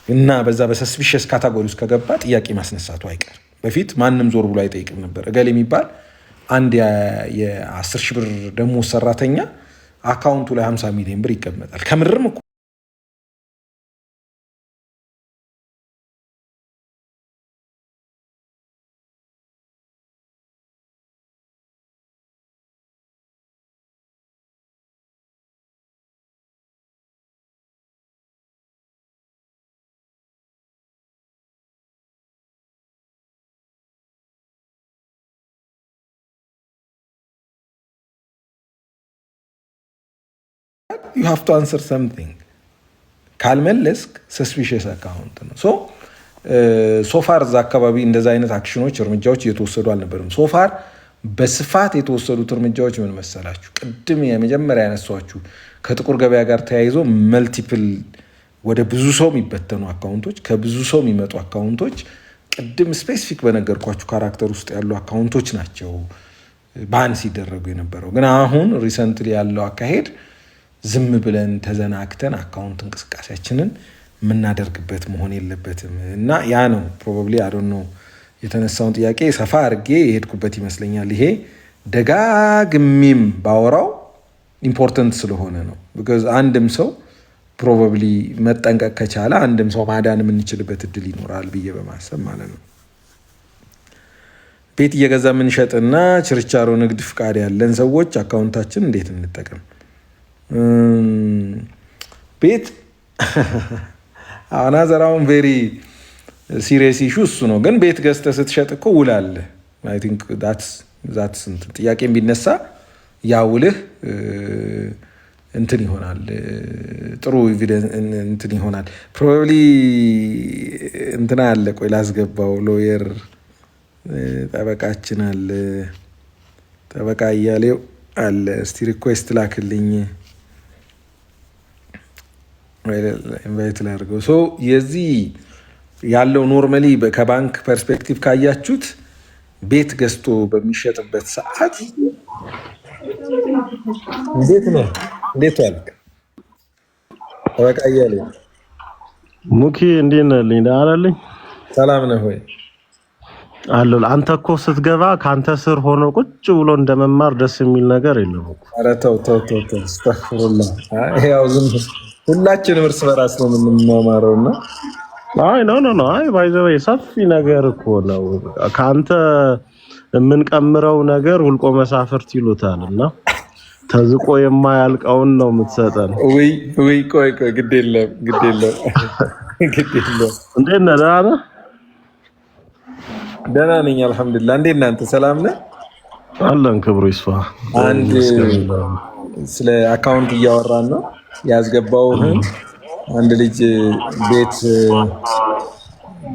እና በዛ በሰስፒሽየስ ካታጎሪ ውስጥ ከገባ ጥያቄ ማስነሳቱ አይቀርም። በፊት ማንም ዞር ብሎ አይጠይቅም ነበር። እገሌ የሚባል አንድ የ10 ሺህ ብር ደሞዝ ሰራተኛ አካውንቱ ላይ 50 ሚሊዮን ብር ይቀመጣል። ከምርም እኮ you have to answer something ካልመለስክ ሰስፒሽየስ አካውንት ነው። ሶፋር እዛ አካባቢ እንደዛ አይነት አክሽኖች እርምጃዎች እየተወሰዱ አልነበርም። ሶፋር በስፋት የተወሰዱት እርምጃዎች ምን መሰላችሁ? ቅድም የመጀመሪያ ያነሷችሁ ከጥቁር ገበያ ጋር ተያይዞ መልቲፕል ወደ ብዙ ሰው የሚበተኑ አካውንቶች፣ ከብዙ ሰው የሚመጡ አካውንቶች ቅድም ስፔሲፊክ በነገርኳችሁ ካራክተር ውስጥ ያሉ አካውንቶች ናቸው ባን ሲደረጉ የነበረው። ግን አሁን ሪሰንትሊ ያለው አካሄድ ዝም ብለን ተዘናግተን አካውንት እንቅስቃሴያችንን የምናደርግበት መሆን የለበትም እና ያ ነው ፕሮባብሊ አዶን ነው የተነሳውን ጥያቄ ሰፋ አድርጌ የሄድኩበት ይመስለኛል። ይሄ ደጋግሜም ባወራው ኢምፖርተንት ስለሆነ ነው። ቢኮዝ አንድም ሰው ፕሮባብሊ መጠንቀቅ ከቻለ አንድም ሰው ማዳን የምንችልበት እድል ይኖራል ብዬ በማሰብ ማለት ነው። ቤት እየገዛ የምንሸጥና ችርቻሮ ንግድ ፍቃድ ያለን ሰዎች አካውንታችን እንዴት እንጠቀም? ቤት አናዘራውን ቬሪ ሲሪየስ ኢሹ እሱ ነው። ግን ቤት ገዝተህ ስትሸጥ እኮ ውል አለ። አይ ቲንክ ዛትስ ጥያቄም ቢነሳ ያ ውልህ እንትን ይሆናል፣ ጥሩ ኤቪደንስ እንትን ይሆናል። ፕሮባብሊ እንትና አለ፣ ቆይ ላስገባው፣ ሎየር ጠበቃችን አለ፣ ጠበቃ እያሌው አለ። እስቲ ሪኩዌስት ላክልኝ፣ ኢንቫይት ላድርገው። ሶ የዚህ ያለው ኖርማሊ ከባንክ ፐርስፔክቲቭ ካያችሁት ቤት ገዝቶ በሚሸጥበት ሰዓት እንዴት ነው? እንዴት ዋልክ? ጠበቃ እያሌው ሙኪ እንዴት ነህ? ደህና ነህ? ሰላም ነህ ወይ? አለሁ። አንተ እኮ ስትገባ ካንተ ስር ሆኖ ቁጭ ብሎ እንደመማር ደስ የሚል ነገር የለም እኮ። ኧረ ተው ተው ተው ተው፣ አስተግፍሩላህ። ያው ዝም ሁላችንም እርስ በራስ ነው የምንማማረውና አይ ኖ አይ ባይዘው ሰፊ ነገር እኮ ነው። ካንተ የምንቀምረው ነገር ሁልቆ መሳፍርት ይሉታልና ተዝቆ የማያልቀውን ነው የምትሰጠን። ወይ ቆይ ግድ የለም ግድ የለም። እንዴት ነህ? ደህና ነህ? ደህና ነኝ አልሐምዱሊላህ። እንዴት ነህ አንተ? ሰላም ነህ? አለን ክብሩ ይስፋ። አንድ ስለ አካውንት እያወራን ነው። ያስገባውህን አንድ ልጅ ቤት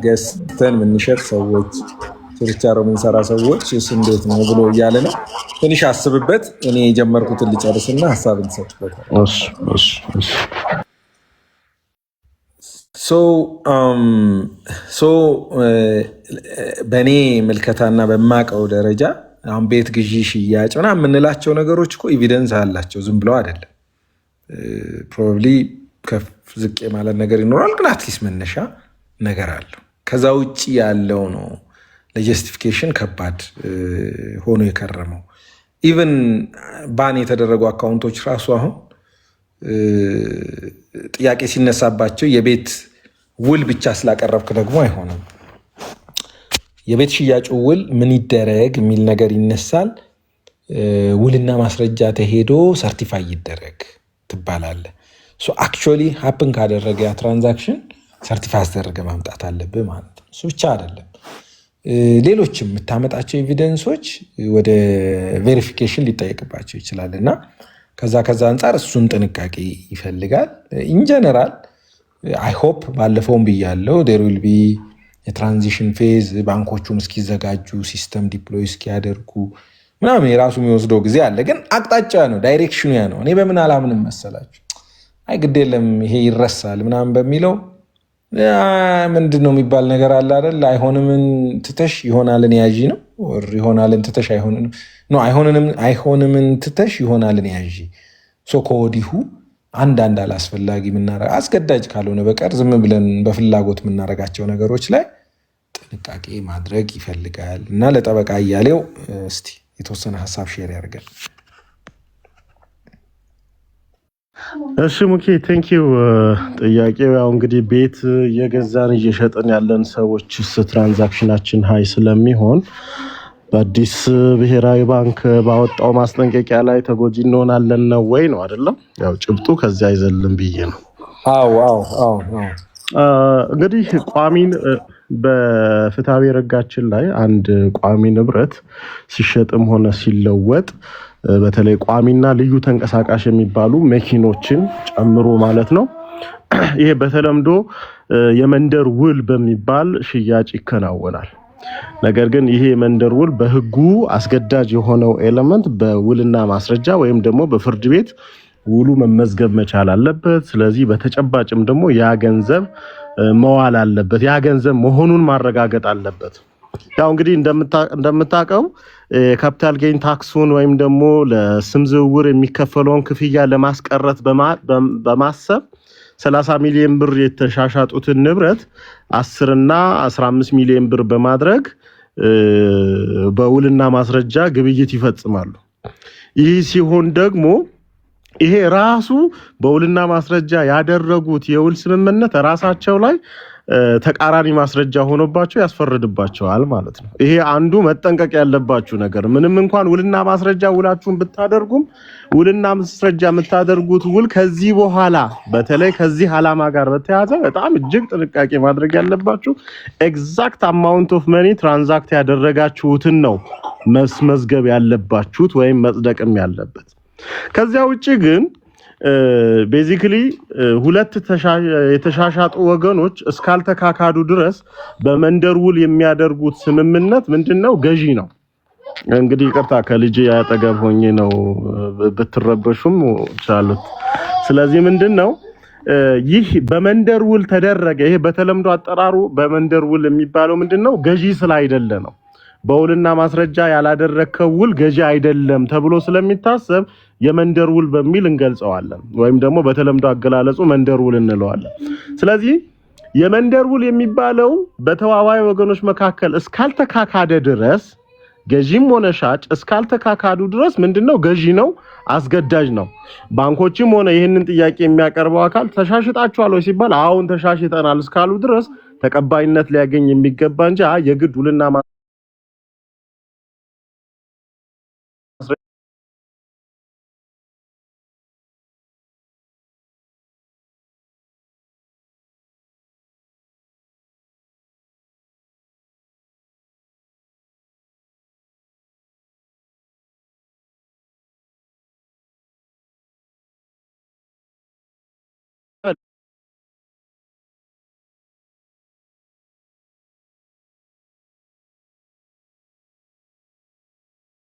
ገዝተን የምንሸጥ ሰዎች፣ ችርቻሮ የምንሰራ ሰዎች እሱ እንዴት ነው ብሎ እያለ ነው። ትንሽ አስብበት። እኔ የጀመርኩትን ልጨርስና ሀሳብ እንሰጥበታል። በእኔ ምልከታና በማቀው ደረጃ አሁን ቤት ግዢ፣ ሽያጭ ምናምን የምንላቸው ነገሮች እኮ ኤቪደንስ አላቸው፣ ዝም ብለው አይደለም። ፕሮባብሊ ከፍ ዝቅ ማለት ነገር ይኖራል፣ ግን አትሊስት መነሻ ነገር አለው። ከዛ ውጭ ያለው ነው ለጀስቲፊኬሽን ከባድ ሆኖ የከረመው። ኢቨን ባን የተደረጉ አካውንቶች ራሱ አሁን ጥያቄ ሲነሳባቸው የቤት ውል ብቻ ስላቀረብክ ደግሞ አይሆንም። የቤት ሽያጩ ውል ምን ይደረግ የሚል ነገር ይነሳል። ውልና ማስረጃ ተሄዶ ሰርቲፋይ ይደረግ ትባላለ። አክቹዋሊ ሀፕን ካደረገ ያ ትራንዛክሽን ሰርቲፋይ አስደረገ ማምጣት አለብህ ማለት ነው። እሱ ብቻ አይደለም፣ ሌሎችም የምታመጣቸው ኤቪደንሶች ወደ ቬሪፊኬሽን ሊጠየቅባቸው ይችላል እና ከዛ አንጻር እሱን ጥንቃቄ ይፈልጋል። ኢንጀነራል አይ ሆፕ ባለፈውም ብያለው ዴር ዊል ቢ የትራንዚሽን ፌዝ፣ ባንኮቹም እስኪዘጋጁ ሲስተም ዲፕሎይ እስኪያደርጉ ምናምን የራሱ የሚወስደው ጊዜ አለ። ግን አቅጣጫ ነው፣ ዳይሬክሽኑ ያ ነው። እኔ በምን አላምንም መሰላችሁ? አይ ግድ የለም ይሄ ይረሳል ምናምን በሚለው ምንድን ነው የሚባል ነገር አለ አይደል? አይሆንምን ትተሽ ይሆናልን ያዢ ነው። ይሆናልን ትተሽ አይሆንምን ትተሽ ይሆናልን ያዢ። ከወዲሁ አንዳንድ አላስፈላጊ የምናረግ አስገዳጅ ካልሆነ በቀር ዝም ብለን በፍላጎት የምናረጋቸው ነገሮች ላይ ጥንቃቄ ማድረግ ይፈልጋል እና ለጠበቃ እያሌው እስቲ የተወሰነ ሀሳብ ሼር ያደርጋል። እሺ ሙኬ ቴንኪው። ጥያቄው ያው እንግዲህ ቤት እየገዛን እየሸጥን ያለን ሰዎች ትራንዛክሽናችን ሀይ ስለሚሆን በአዲስ ብሔራዊ ባንክ ባወጣው ማስጠንቀቂያ ላይ ተጎጂ እንሆናለን ነው ወይ ነው አይደለም? ያው ጭብጡ ከዚያ አይዘልም ብዬ ነው። አዎ እንግዲህ ቋሚን በፍትሐ ብሔር ሕጋችን ላይ አንድ ቋሚ ንብረት ሲሸጥም ሆነ ሲለወጥ በተለይ ቋሚና ልዩ ተንቀሳቃሽ የሚባሉ መኪኖችን ጨምሮ ማለት ነው። ይሄ በተለምዶ የመንደር ውል በሚባል ሽያጭ ይከናወናል። ነገር ግን ይሄ የመንደር ውል በሕጉ አስገዳጅ የሆነው ኤሌመንት በውልና ማስረጃ ወይም ደግሞ በፍርድ ቤት ውሉ መመዝገብ መቻል አለበት። ስለዚህ በተጨባጭም ደግሞ ያ ገንዘብ መዋል አለበት፣ ያ ገንዘብ መሆኑን ማረጋገጥ አለበት። ያው እንግዲህ እንደምታውቀው ካፒታል ጌን ታክሱን ወይም ደግሞ ለስም ዝውውር የሚከፈለውን ክፍያ ለማስቀረት በማሰብ 30 ሚሊዮን ብር የተሻሻጡትን ንብረት 10 እና 15 ሚሊዮን ብር በማድረግ በውልና ማስረጃ ግብይት ይፈጽማሉ። ይህ ሲሆን ደግሞ ይሄ ራሱ በውልና ማስረጃ ያደረጉት የውል ስምምነት ራሳቸው ላይ ተቃራኒ ማስረጃ ሆኖባቸው ያስፈርድባቸዋል ማለት ነው። ይሄ አንዱ መጠንቀቅ ያለባችሁ ነገር። ምንም እንኳን ውልና ማስረጃ ውላችሁን ብታደርጉም ውልና ማስረጃ የምታደርጉት ውል ከዚህ በኋላ በተለይ ከዚህ ዓላማ ጋር በተያያዘ በጣም እጅግ ጥንቃቄ ማድረግ ያለባችሁ ኤግዛክት አማውንት ኦፍ መኒ ትራንዛክት ያደረጋችሁትን ነው መስመዝገብ ያለባችሁት ወይም መጽደቅም ያለበት። ከዚያ ውጪ ግን ቤዚክሊ ሁለት የተሻሻጡ ወገኖች እስካልተካካዱ ድረስ በመንደር ውል የሚያደርጉት ስምምነት ምንድነው? ገዢ ነው። እንግዲህ ይቅርታ ከልጅ ያጠገብ ሆኜ ነው ብትረበሹም ቻሉት። ስለዚህ ምንድነው ይህ በመንደር ውል ተደረገ። ይሄ በተለምዶ አጠራሩ በመንደር ውል የሚባለው ምንድነው? ገዢ ስላይደለ ነው። በውልና ማስረጃ ያላደረከው ውል ገዢ አይደለም ተብሎ ስለሚታሰብ የመንደር ውል በሚል እንገልጸዋለን፣ ወይም ደግሞ በተለምዶ አገላለጹ መንደር ውል እንለዋለን። ስለዚህ የመንደር ውል የሚባለው በተዋዋይ ወገኖች መካከል እስካልተካካደ ድረስ ገዢም ሆነ ሻጭ እስካልተካካዱ ድረስ ምንድነው? ገዢ ነው፣ አስገዳጅ ነው። ባንኮችም ሆነ ይህንን ጥያቄ የሚያቀርበው አካል ተሻሽጣችኋል ወይ ሲባል አሁን ተሻሽጠናል እስካሉ ድረስ ተቀባይነት ሊያገኝ የሚገባ እንጂ የግድ ውልና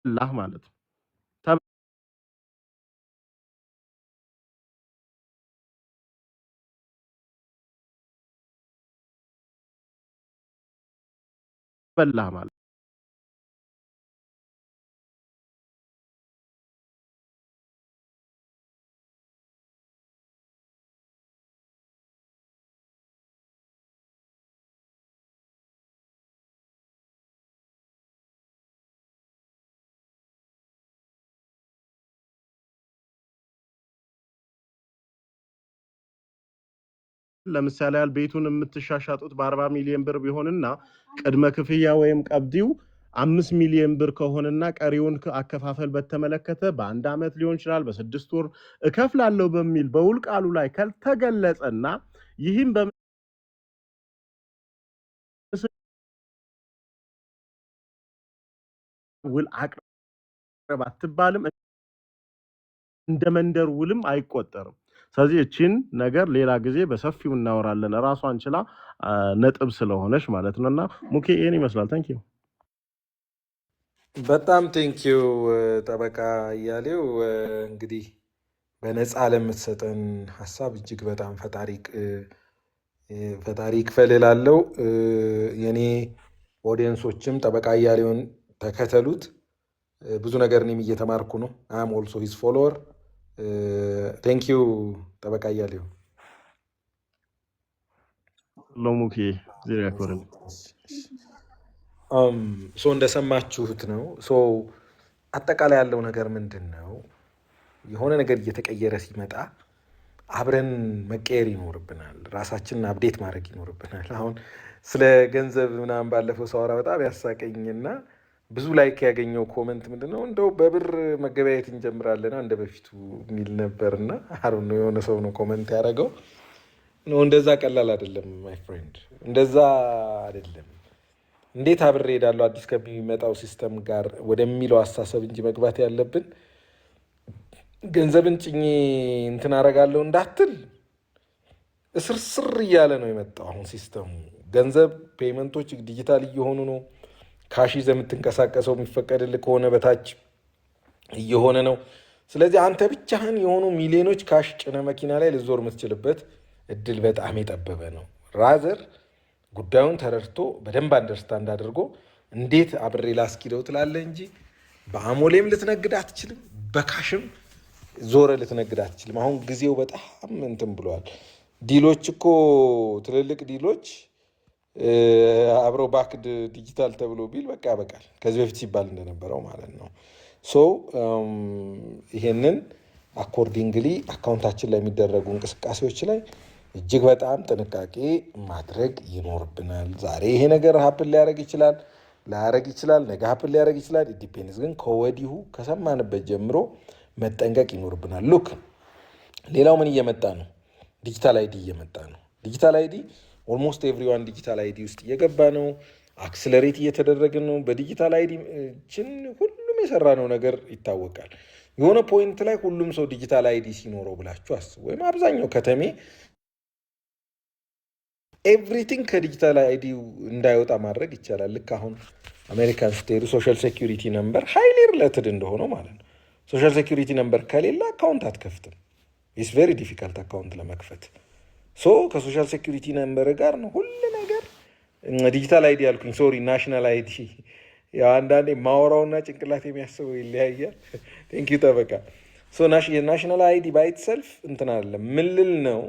ላህ ማለት ነው። ተበላህ ማለት ለምሳሌ ያህል ቤቱን የምትሻሻጡት በ40 ሚሊዮን ብር ቢሆንና ቅድመ ክፍያ ወይም ቀብዲው 5 ሚሊዮን ብር ከሆነና ቀሪውን አከፋፈል በተመለከተ በአንድ አመት ሊሆን ይችላል በ6 ወር እከፍላለሁ በሚል በውል ቃሉ ላይ ካልተገለጸና ይህም ውል አቅርብ አትባልም፣ እንደ መንደር ውልም አይቆጠርም። ስለዚህ እቺን ነገር ሌላ ጊዜ በሰፊው እናወራለን፣ ራሷን ችላ ነጥብ ስለሆነች ማለት ነውና ሙኬ ይሄን ይመስላል። ታንክ ዩ በጣም ቴንኪዩ ጠበቃ እያሌው። እንግዲህ በነፃ ለምትሰጠን ሀሳብ እጅግ በጣም ፈጣሪ ይክፈል እላለሁ። የኔ ኦዲየንሶችም ጠበቃ እያሌውን ተከተሉት። ብዙ ነገር እኔም እየተማርኩ ነው። አም ኦልሶ ሂዝ ፎሎወር። ቴንኪዩ ጠበቃ እያሌው። ሎሙኬ ዜሪያ ኮረን እንደሰማችሁት ነው። አጠቃላይ ያለው ነገር ምንድን ነው? የሆነ ነገር እየተቀየረ ሲመጣ አብረን መቀየር ይኖርብናል። ራሳችንን አብዴት ማድረግ ይኖርብናል። አሁን ስለ ገንዘብ ምናምን ባለፈው ሳወራ በጣም ያሳቀኝና ብዙ ላይክ ያገኘው ኮመንት ምንድን ነው? እንደው በብር መገበያየት እንጀምራለን እንደ በፊቱ የሚል ነበርና አሁን የሆነ ሰው ነው ኮመንት ያደረገው። እንደዛ ቀላል አይደለም ማይ ፍሬንድ፣ እንደዛ አይደለም። እንዴት አብሬ ሄዳለሁ አዲስ ከሚመጣው ሲስተም ጋር ወደሚለው አስተሳሰብ እንጂ መግባት ያለብን ገንዘብን ጭኜ እንትን አደርጋለሁ እንዳትል። እስርስር እያለ ነው የመጣው አሁን ሲስተሙ። ገንዘብ ፔመንቶች ዲጂታል እየሆኑ ነው። ካሽ ይዘህ የምትንቀሳቀሰው የሚፈቀድልህ ከሆነ በታች እየሆነ ነው። ስለዚህ አንተ ብቻህን የሆኑ ሚሊዮኖች ካሽ ጭነ መኪና ላይ ልዞር የምትችልበት እድል በጣም የጠበበ ነው። ራዘር ጉዳዩን ተረድቶ በደንብ አንደርስታንድ አድርጎ እንዴት አብሬ ላስኪደው ትላለህ እንጂ በአሞሌም ልትነግድ አትችልም፣ በካሽም ዞረ ልትነግድ አትችልም። አሁን ጊዜው በጣም እንትን ብሏል። ዲሎች እኮ ትልልቅ ዲሎች አብረው ባክድ ዲጂታል ተብሎ ቢል በቃ ያበቃል። ከዚህ በፊት ሲባል እንደነበረው ማለት ነው። ይሄንን አኮርዲንግሊ አካውንታችን ላይ የሚደረጉ እንቅስቃሴዎች ላይ እጅግ በጣም ጥንቃቄ ማድረግ ይኖርብናል። ዛሬ ይሄ ነገር ሀፕን ሊያደርግ ይችላል፣ ላያደርግ ይችላል፣ ነገ ሀፕን ሊያደርግ ይችላል። ኢንዲፔንደንስ ግን ከወዲሁ ከሰማንበት ጀምሮ መጠንቀቅ ይኖርብናል። ሉክ ሌላው ምን እየመጣ ነው? ዲጂታል አይዲ እየመጣ ነው። ዲጂታል አይዲ ኦልሞስት ኤቭሪዋን ዲጂታል አይዲ ውስጥ እየገባ ነው። አክስለሬት እየተደረገ ነው። በዲጂታል አይዲ ሁሉም የሰራነው ነገር ይታወቃል። የሆነ ፖይንት ላይ ሁሉም ሰው ዲጂታል አይዲ ሲኖረው ብላችሁ አስቡ። ወይም አብዛኛው ከተሜ ኤቭሪቲንግ ከዲጂታል አይዲ እንዳይወጣ ማድረግ ይቻላል። ልክ አሁን አሜሪካን ስትሄዱ ሶሻል ሴኪሪቲ ነምበር ሃይሊ ሪሌትድ እንደሆነው ማለት ነው። ሶሻል ሴኪሪቲ ነምበር ከሌለ አካውንት አትከፍትም። ኢትስ ቬሪ ዲፊካልት አካውንት ለመክፈት። ከሶሻል ሴኪሪቲ ነምበር ጋር ነው ሁሉ ነገር። ዲጂታል አይዲ ያልኩኝ ሶሪ፣ ናሽናል አይዲ። ያው አንዳንዴ ማወራውና ጭንቅላት የሚያስበው ይለያያል። ቴንኪዩ ጠበቃ። የናሽናል አይዲ ባይትሰልፍ እንትን አለ ምልል ነው።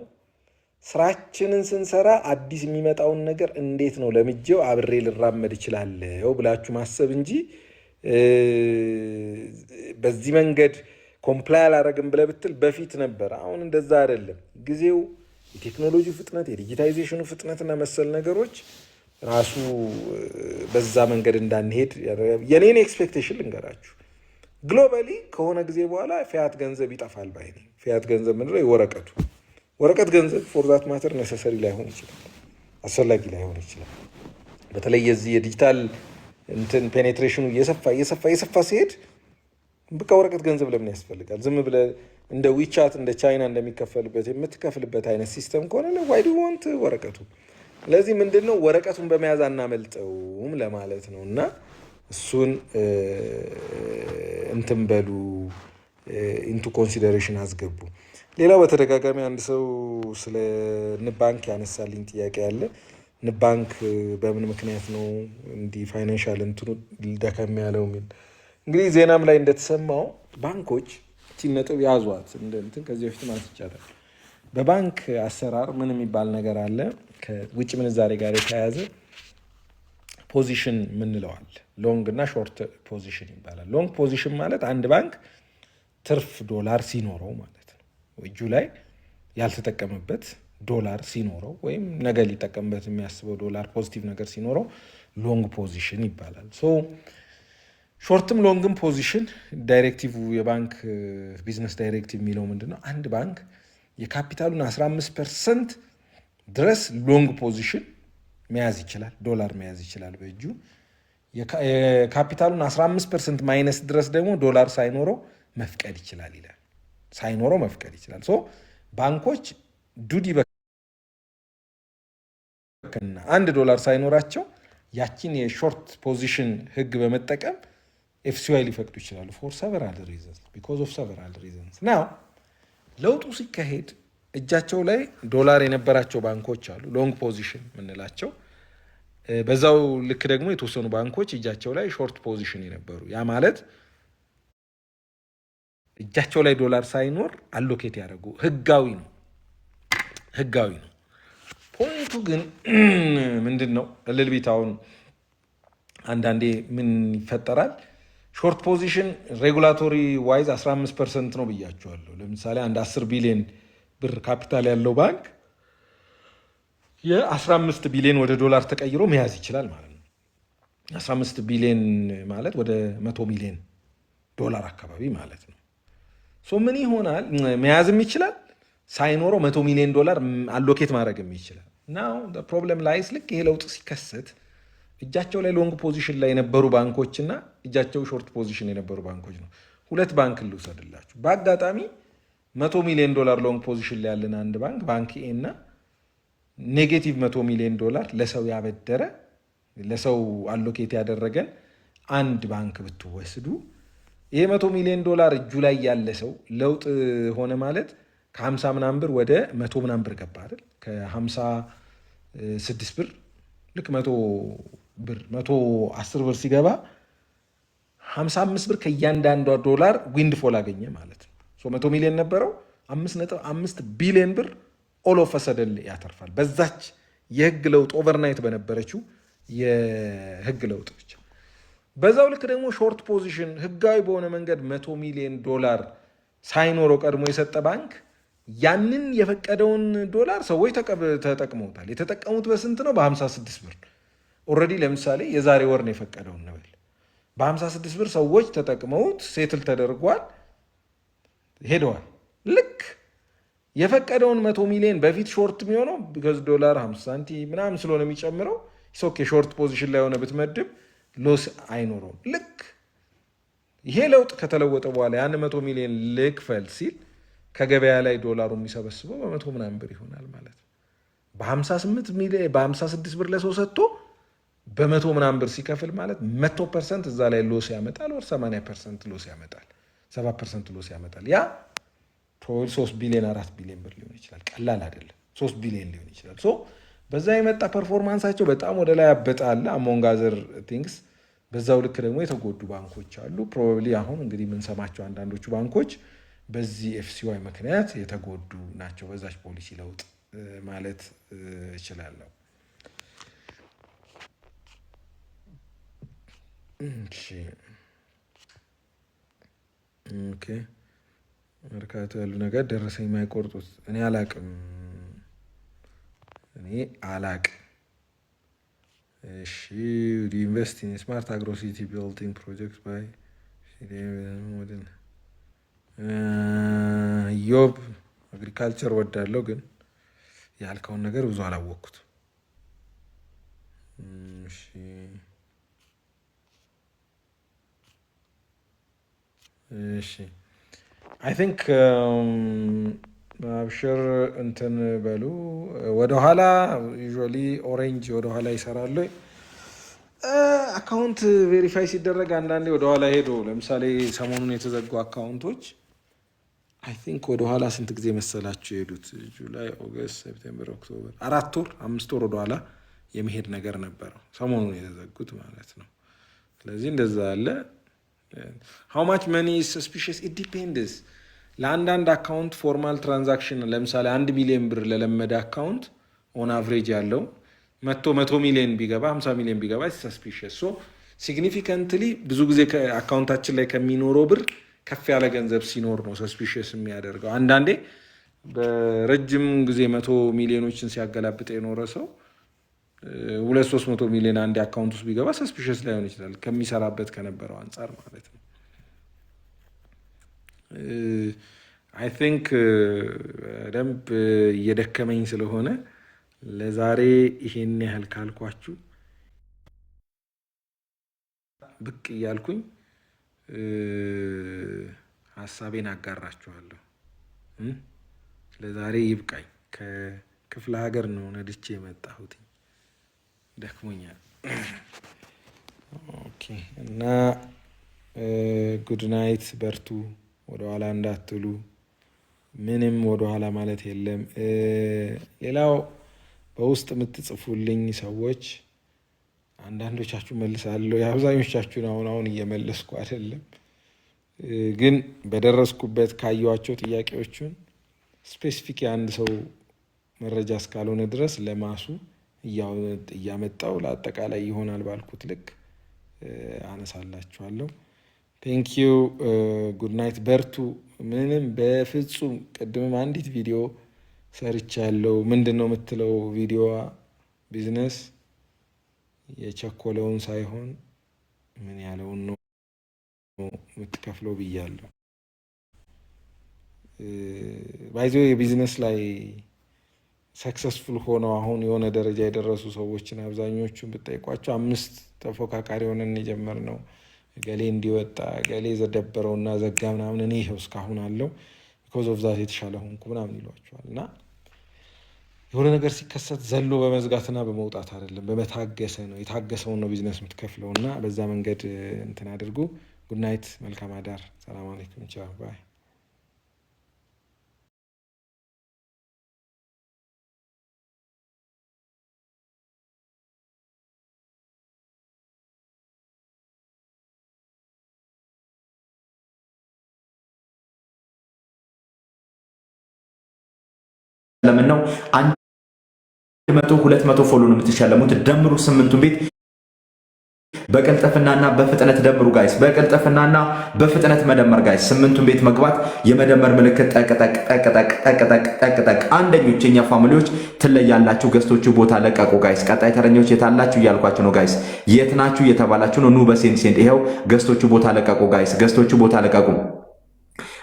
ስራችንን ስንሰራ አዲስ የሚመጣውን ነገር እንዴት ነው ለምጄው አብሬ ልራመድ እችላለሁ ብላችሁ ማሰብ እንጂ በዚህ መንገድ ኮምፕላይ አላረግም ብለህ ብትል በፊት ነበር። አሁን እንደዛ አይደለም። ጊዜው የቴክኖሎጂ ፍጥነት፣ የዲጂታይዜሽኑ ፍጥነትና መሰል ነገሮች ራሱ በዛ መንገድ እንዳንሄድ የኔን ኤክስፔክቴሽን ልንገራችሁ። ግሎባሊ ከሆነ ጊዜ በኋላ ፊያት ገንዘብ ይጠፋል ባይ ነኝ። ፊያት ገንዘብ ምንድነው? የወረቀቱ ወረቀት ገንዘብ ፎር ዛት ማተር ነሰሰሪ ላይሆን ይችላል፣ አስፈላጊ ላይሆን ይችላል። በተለይ የዚህ የዲጂታል እንትን ፔኔትሬሽኑ እየሰፋ ሲሄድ በቃ ወረቀት ገንዘብ ለምን ያስፈልጋል? ዝም ብለህ እንደ ዊቻት እንደ ቻይና እንደሚከፈልበት የምትከፍልበት አይነት ሲስተም ከሆነ ዋይ ዱ ዋንት ወረቀቱ? ስለዚህ ምንድነው ወረቀቱን በመያዝ አናመልጠውም ለማለት ነው። እና እሱን እንትን በሉ ኢንቱ ኮንሲደሬሽን አስገቡ። ሌላው በተደጋጋሚ አንድ ሰው ስለ ንብ ባንክ ያነሳልኝ ጥያቄ አለ። ንብ ባንክ በምን ምክንያት ነው እንዲህ ፋይናንሻል እንትኑ ደከም ያለው የሚል እንግዲህ ዜናም ላይ እንደተሰማው ባንኮች ነጥብ ያዟት እንትን ከዚህ በፊት ማለት ይቻላል። በባንክ አሰራር ምን የሚባል ነገር አለ? ከውጭ ምንዛሬ ጋር የተያያዘ ፖዚሽን ምንለዋል። ሎንግ እና ሾርት ፖዚሽን ይባላል። ሎንግ ፖዚሽን ማለት አንድ ባንክ ትርፍ ዶላር ሲኖረው ማለት ነው። እጁ ላይ ያልተጠቀመበት ዶላር ሲኖረው ወይም ነገ ሊጠቀምበት የሚያስበው ዶላር ፖዚቲቭ ነገር ሲኖረው ሎንግ ፖዚሽን ይባላል። ሾርትም ሎንግም ፖዚሽን ዳይሬክቲቭ የባንክ ቢዝነስ ዳይሬክቲቭ የሚለው ምንድን ነው? አንድ ባንክ የካፒታሉን 15% ድረስ ሎንግ ፖዚሽን መያዝ ይችላል፣ ዶላር መያዝ ይችላል በእጁ። የካፒታሉን 15% ማይነስ ድረስ ደግሞ ዶላር ሳይኖረው መፍቀድ ይችላል ይላል። ሳይኖረው መፍቀድ ይችላል። ባንኮች ዱዲ በከና $1 ሳይኖራቸው ያቺን የሾርት ፖዚሽን ህግ በመጠቀም ኤፍሲዋይ ሊፈቅዱ ይችላሉ። ፎር ሰቨራል ሪዘንስ ቢኮዝ ኦፍ ሰቨራል ሪዘንስ። ናው ለውጡ ሲካሄድ እጃቸው ላይ ዶላር የነበራቸው ባንኮች አሉ፣ ሎንግ ፖዚሽን የምንላቸው። በዛው ልክ ደግሞ የተወሰኑ ባንኮች እጃቸው ላይ ሾርት ፖዚሽን የነበሩ፣ ያ ማለት እጃቸው ላይ ዶላር ሳይኖር አሎኬት ያደረጉ ህጋዊ ነው። ፖይንቱ ግን ምንድን ነው? እልልቢታውን አንዳንዴ ምን ይፈጠራል? ሾርት ፖዚሽን ሬጉላቶሪ ዋይዝ 15% ነው ብያቸዋለሁ። ለምሳሌ አንድ 10 ቢሊዮን ብር ካፒታል ያለው ባንክ የ15 ቢሊዮን ወደ ዶላር ተቀይሮ መያዝ ይችላል ማለት ነው። 15 ቢሊዮን ማለት ወደ 100 ሚሊዮን ዶላር አካባቢ ማለት ነው። ምን ይሆናል? መያዝም ይችላል፣ ሳይኖረው 100 ሚሊዮን ዶላር አሎኬት ማድረግም ይችላል። ናው ፕሮብለም ላይስ ልክ ይሄ ለውጥ ሲከሰት እጃቸው ላይ ሎንግ ፖዚሽን ላይ የነበሩ ባንኮች እና እጃቸው ሾርት ፖዚሽን የነበሩ ባንኮች ነው። ሁለት ባንክ ልውሰድላችሁ። በአጋጣሚ 100 ሚሊዮን ዶላር ሎንግ ፖዚሽን ላይ ያለን አንድ ባንክ ኤ እና ኔጌቲቭ 100 ሚሊዮን ዶላር ለሰው ያበደረ ለሰው አሎኬት ያደረገን አንድ ባንክ ብትወስዱ ይሄ 100 ሚሊዮን ዶላር እጁ ላይ ያለ ሰው ለውጥ ሆነ ማለት ከ50 ምናምን ብር ወደ 100 ምናምን ብር ገባ አይደል? ከ56 ብር ልክ 110 ብር ሲገባ 55 ብር ከእያንዳንዷ ዶላር ዊንድ ፎል አገኘ ማለት ነው። 100 ሚሊዮን ነበረው 5.5 ቢሊዮን ብር ኦል ኦፍ ሰደን ያተርፋል። በዛች የህግ ለውጥ ኦቨርናይት በነበረችው የህግ ለውጥ ብቻ። በዛው ልክ ደግሞ ሾርት ፖዚሽን ህጋዊ በሆነ መንገድ 100 ሚሊዮን ዶላር ሳይኖረው ቀድሞ የሰጠ ባንክ ያንን የፈቀደውን ዶላር ሰዎች ተጠቅመውታል። የተጠቀሙት በስንት ነው? በ56 ብር። ኦልሬዲ ለምሳሌ የዛሬ ወር ነው የፈቀደውን ነብል በ56 ብር ሰዎች ተጠቅመውት ሴትል ተደርጓል፣ ሄደዋል። ልክ የፈቀደውን 100 ሚሊዮን በፊት ሾርት የሚሆነው ቢካዝ ዶላር 50 ሳንቲም ምናምን ስለሆነ የሚጨምረው ኦኬ፣ ሾርት ፖዚሽን ላይ ሆነ ብትመድብ ሎስ አይኖረውም። ልክ ይሄ ለውጥ ከተለወጠ በኋላ ያን 100 ሚሊዮን ልክፈል ሲል ከገበያ ላይ ዶላሩ የሚሰበስበው በ100 ምናምን ብር ይሆናል ማለት ነው። በ58 ሚሊዮን በ56 ብር ለሰው ሰጥቶ በ100 ምናምን ብር ሲከፍል ማለት 100% እዛ ላይ ሎስ ያመጣል፣ ወር 80% ሎስ ያመጣል፣ 7% ሎስ ያመጣል። ያ ፕሮባብሊ 3 ቢሊዮን 4 ቢሊዮን ብር ሊሆን ይችላል። ቀላል አይደለም። 3 ቢሊዮን ሊሆን ይችላል። ሶ በዛ የመጣ ፐርፎርማንሳቸው በጣም ወደ ላይ ያበጣል። አሞንግ አዘር ቲንግስ በዛው ልክ ደግሞ የተጎዱ ባንኮች አሉ። ፕሮባብሊ አሁን እንግዲህ የምንሰማቸው አንዳንዶቹ ባንኮች በዚህ ኤፍሲዋይ ምክንያት የተጎዱ ናቸው። በዛች ፖሊሲ ለውጥ ማለት እችላለሁ። ኦኬ መርካቶ ያሉ ነገር ደረሰኝ የማይቆርጡት እኔ አላቅም። እሺ ኢንቨስት ኢን ስማርት አግሮ ሲቲ ቢልዲንግ ፕሮጀክት ባይ ዮብ አግሪካልቸር ወዳለው ግን ያልከውን ነገር ብዙ አላወቅኩት። እሺ አይ ቲንክ አብሽር እንትን በሉ ወደኋላ ዩዥዋሊ ኦሬንጅ ወደኋላ ይሰራሉ። አካውንት ቬሪፋይ ሲደረግ አንዳንዴ ወደኋላ ሄዶ ለምሳሌ ሰሞኑን የተዘጉ አካውንቶች አይ ቲንክ ወደኋላ ስንት ጊዜ መሰላችሁ የሄዱት? ጁላይ፣ ኦገስት፣ ሴፕቴምበር፣ ኦክቶበር 4 ወር 5 ወር ወደኋላ የመሄድ ነገር ነበረው ሰሞኑን የተዘጉት ማለት ነው። ስለዚህ እንደዛ አለ። ሃው ማች መኒ ኢዝ ሰስፒሽስ ኢት ዲፔንድስ። ለአንዳንድ አካውንት ፎርማል ትራንዛክሽን ለምሳሌ 1 ሚሊዮን ብር ለለመደ አካውንት ኦን አቨሬጅ ያለው 100 ሚሊዮን ቢገባ 50 ሚሊዮን ቢገባ ሰስፒሽስ። ሶ ሲግኒፊካንትሊ ብዙ ጊዜ አካውንታችን ላይ ከሚኖረው ብር ከፍ ያለ ገንዘብ ሲኖር ነው ሰስፒሽስ የሚያደርገው። አንዳንዴ በረጅም ጊዜ 100 ሚሊዮኖችን ሲያገላብጥ የኖረ ሰው 200-300 ሚሊዮን አንድ አካውንት ውስጥ ቢገባ ሰስፒሽስ ላይሆን ይችላል ከሚሰራበት ከነበረው አንጻር ማለት ነው። አይ ቲንክ በደንብ እየደከመኝ ስለሆነ ለዛሬ ይሄን ያህል ካልኳችሁ ብቅ እያልኩኝ ሀሳቤን አጋራችኋለሁ። ለዛሬ ይብቃኝ። ከክፍለ ሀገር ነው ነድቼ የመጣሁት፣ ደክሞኛል። ኦኬ እና ጉድ ናይት፣ በርቱ፣ ወደኋላ እንዳትሉ። ምንም ወደኋላ ማለት የለም። ሌላው በውስጥ የምትጽፉልኝ ሰዎች አንዳንዶቻችሁ መልሳለሁ፣ የአብዛኞቻችሁን አሁን እየመለስኩ አይደለም፣ ግን በደረስኩበት ካየኋቸው ጥያቄዎቹን ስፔሲፊክ የአንድ ሰው መረጃ እስካልሆነ ድረስ ለማሱ እያመጣው ለአጠቃላይ ይሆናል ባልኩት ልክ አነሳላችኋለሁ። ቴንኪዩ። ጉድ ናይት፣ በርቱ። ምንም በፍጹም ቅድምም አንዲት ቪዲዮ ሰርቻለሁ። ምንድን ነው የምትለው ቪዲዮዋ? ቢዝነስ የቸኮለውን ሳይሆን ምን ያለውን ነው የምትከፍለው ብያለሁ። ባይዞ የቢዝነስ ላይ ሰክሰስፉል ሆነው አሁን የሆነ ደረጃ የደረሱ ሰዎችን አብዛኞቹን ብጠይቋቸው 5 ተፎካካሪ ሆነን የጀመርነው ገሌ እንዲወጣ ገሌ ዘደበረውና ዘጋ ምናምን፣ እኔ ይኸው እስካሁን አለው ቢኮዝ ኦፍ ዛት የተሻለ ሆንኩ ምናምን ይሏቸዋል። እና የሆነ ነገር ሲከሰት ዘሎ በመዝጋትና በመውጣት አይደለም፣ በመታገሰ ነው። የታገሰውን ነው ቢዝነስ የምትከፍለው። እና በዛ መንገድ እንትን አድርጉ። ጉድናይት፣ መልካም አዳር። ሰላም አለይኩም። ቻው ባይ። ለምን ነው 100 200 ፎሎ ነው የምትሸለሙት? ደምሩ 8ቱን ቤት በቅልጥፍናና በፍጥነት ደምሩ ጋይስ። በቅልጥፍናና በፍጥነት መደመር ጋይስ። ስምንቱን ቤት መግባት የመደመር ምልክት ጠቅጠቅ አንደኞች የኛ ፋሚሊዎች ትለያላችሁ። ገስቶቹ ቦታ ለቀቁ ጋይስ። ቀጣይ ተረኞች የታላችሁ እያልኳችሁ ነው ጋይስ። የት ናችሁ እየተባላችሁ ነው። ኑ በሴንድ ይኸው ገስቶቹ ቦታ ለቀቁ ጋይስ። ገስቶቹ ቦታ ለቀቁ።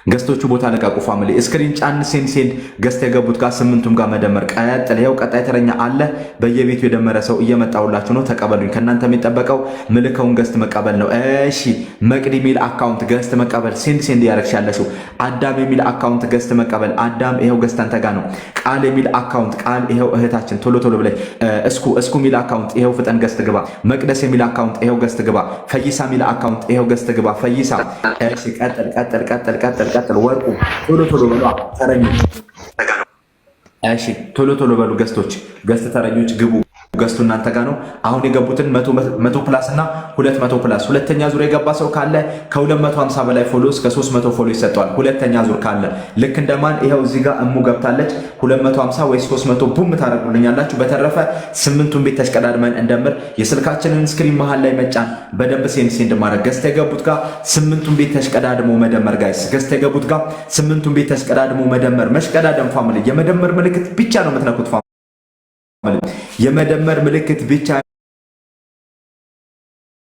ገስቶቹ ቦታ ለቀቁ ፋሚሊ። ስክሪን ጫን ሴንድ ገስት የገቡት ጋር ስምንቱም ጋር መደመር ቀጥል። ይኸው ቀጣይ ተረኛ አለ። በየቤቱ የደመረ ሰው እየመጣውላችሁ ነው። ተቀበሉኝ። ከእናንተ የሚጠበቀው ምልከውን ገስት መቀበል ነው። እሺ መቅዲ የሚል አካውንት ገስት መቀበል ሴንድ ያረግሽ ያለሽው። አዳም የሚል አካውንት ገስት መቀበል። አዳም ይኸው ገስት አንተ ጋር ነው። ቃል የሚል አካውንት ቃል ይኸው እህታችን ቶሎ ብለይ። እስኩ የሚል አካውንት ይኸው ፍጠን ገስት ግባ። መቅደስ የሚል አካውንት ይኸው ገስት ግባ። ፈይሳ የሚል አካውንት ይኸው ገስት ግባ። ፈይሳ እሺ ቀጥል ወርቁ ቶሎ በሉ ተረኞች። እሺ ቶሎ በሉ ገስቶች፣ ገስት ተረኞች ግቡ። ገስቱ እናንተ ጋር ነው። አሁን የገቡትን 100 ፕላስ እና 200 ፕላስ ሁለተኛ ዙር የገባ ሰው ካለ ከ250 በላይ ፎሎ እስከ 300 ፎሎ ይሰጠዋል። ሁለተኛ ዙር ካለ ልክ እንደማን ይሄው እዚህ ጋር እሙ ገብታለች። 250 ወይ 300 ቡም ታደርጉልኛላችሁ። በተረፈ ስምንቱን ቤት ተሽቀዳድመን እንደምር። የስልካችንን ስክሪን መሃል ላይ መጫን በደንብ ሴንድ ማድረግ። ገስት የገቡት ጋር ስምንቱን ቤት ተሽቀዳድሞ መደመር ጋይስ። ገስት የገቡት ጋር ስምንቱን ቤት ተሽቀዳድሞ መደመር። መሽቀዳደም ፋሚሊ የመደመር ምልክት ብቻ ነው የምትነኩት ፋሚሊ። የመደመር ምልክት ብቻ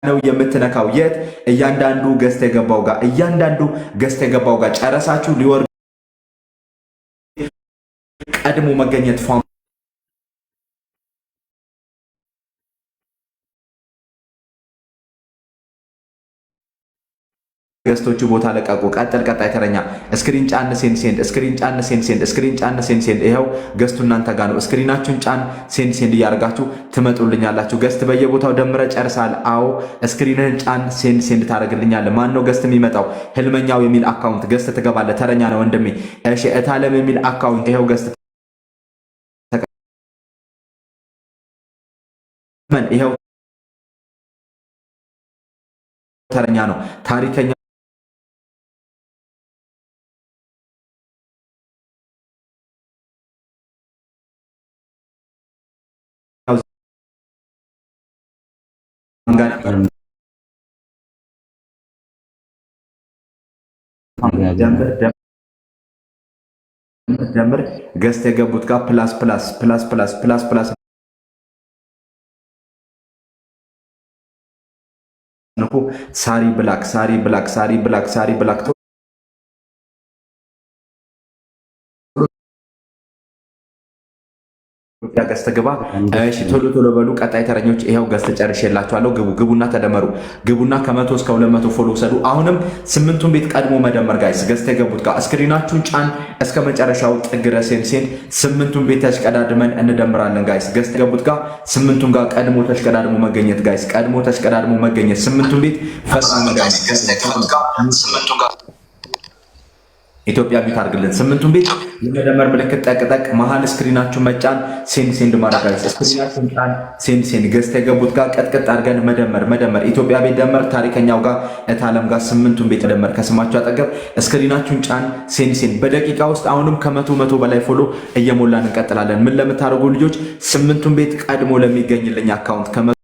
ነው የምትነካው። የት እያንዳንዱ ገስት የገባው ጋር ጨረሳችሁ ሊወርድ ቀድሞ መገኘት ገስቶቹ ቦታ ለቀቁ። ቀጣይ ተረኛ ስክሪን ጫን ሴንድ ይኸው ገስቱ እናንተ ጋር ነው። ስክሪናችሁን ጫን ሴንድ እያደረጋችሁ ትመጡልኛላችሁ። ገስት በየቦታው ደምረ ጨርሳል። አዎ ስክሪንህን ጫን ሴንድ ታደርግልኛለህ። ማን ነው ገስት የሚመጣው? ህልመኛው የሚል አካውንት ገስት ትገባለህ። ተረኛ ነው ወንድሜ። እሺ እታለም የሚል አካውንት ይኸው ገስት ይኸው ተረኛ ነው። ታሪከኛ ደምር ገስት የገቡት ጋር ፕላስ ሳሪ ብላክ ገስት ግባ። እሺ ቶሎ በሉ። ቀጣይ ተረኞች ይሄው ገስት ጨርሼላችኋለሁ። ግቡና ተደመሩ። ግቡና ከ100 እስከ 200 ፎሎ ሰዱ። አሁንም ስምንቱን ቤት ቀድሞ መደመር ጋይስ። ገስት የገቡት ጋር ስክሪናችሁን ጫን እስከ መጨረሻው ጥግ ድረስ ስምንቱን ቤት ተሽቀዳድመን እንደምራለን ጋይስ። ገስት የገቡት ጋር ስምንቱን ጋር ቀድሞ ተሽቀዳድሞ መገኘት ጋይስ። ስምንቱን ቤት ፈጣን ጋይስ። ገስት የገቡት ጋር ስምንቱን ጋር ኢትዮጵያ ቤት አድርግልን። ስምንቱን ቤት የመደመር ምልክት ጠቅጠቅ መሃል ስክሪናችሁ መጫን ሴንድ ማድረግ ስክሪናችሁ መጫን ሴንድ ገስት የገቡት ጋር ቀጥቅጥ አድርገን መደመር ኢትዮጵያ ቤት ደመር ታሪከኛው ጋር እታለም ጋር ስምንቱን ቤት ደመር ከስማችሁ አጠገብ ስክሪናችሁን ጫን ሴንድ በደቂቃ ውስጥ አሁንም ከ100 በላይ ፎሎ እየሞላን እንቀጥላለን። ምን ለምታደርጉ ልጆች ስምንቱን ቤት ቀድሞ ለሚገኝልኝ አካውንት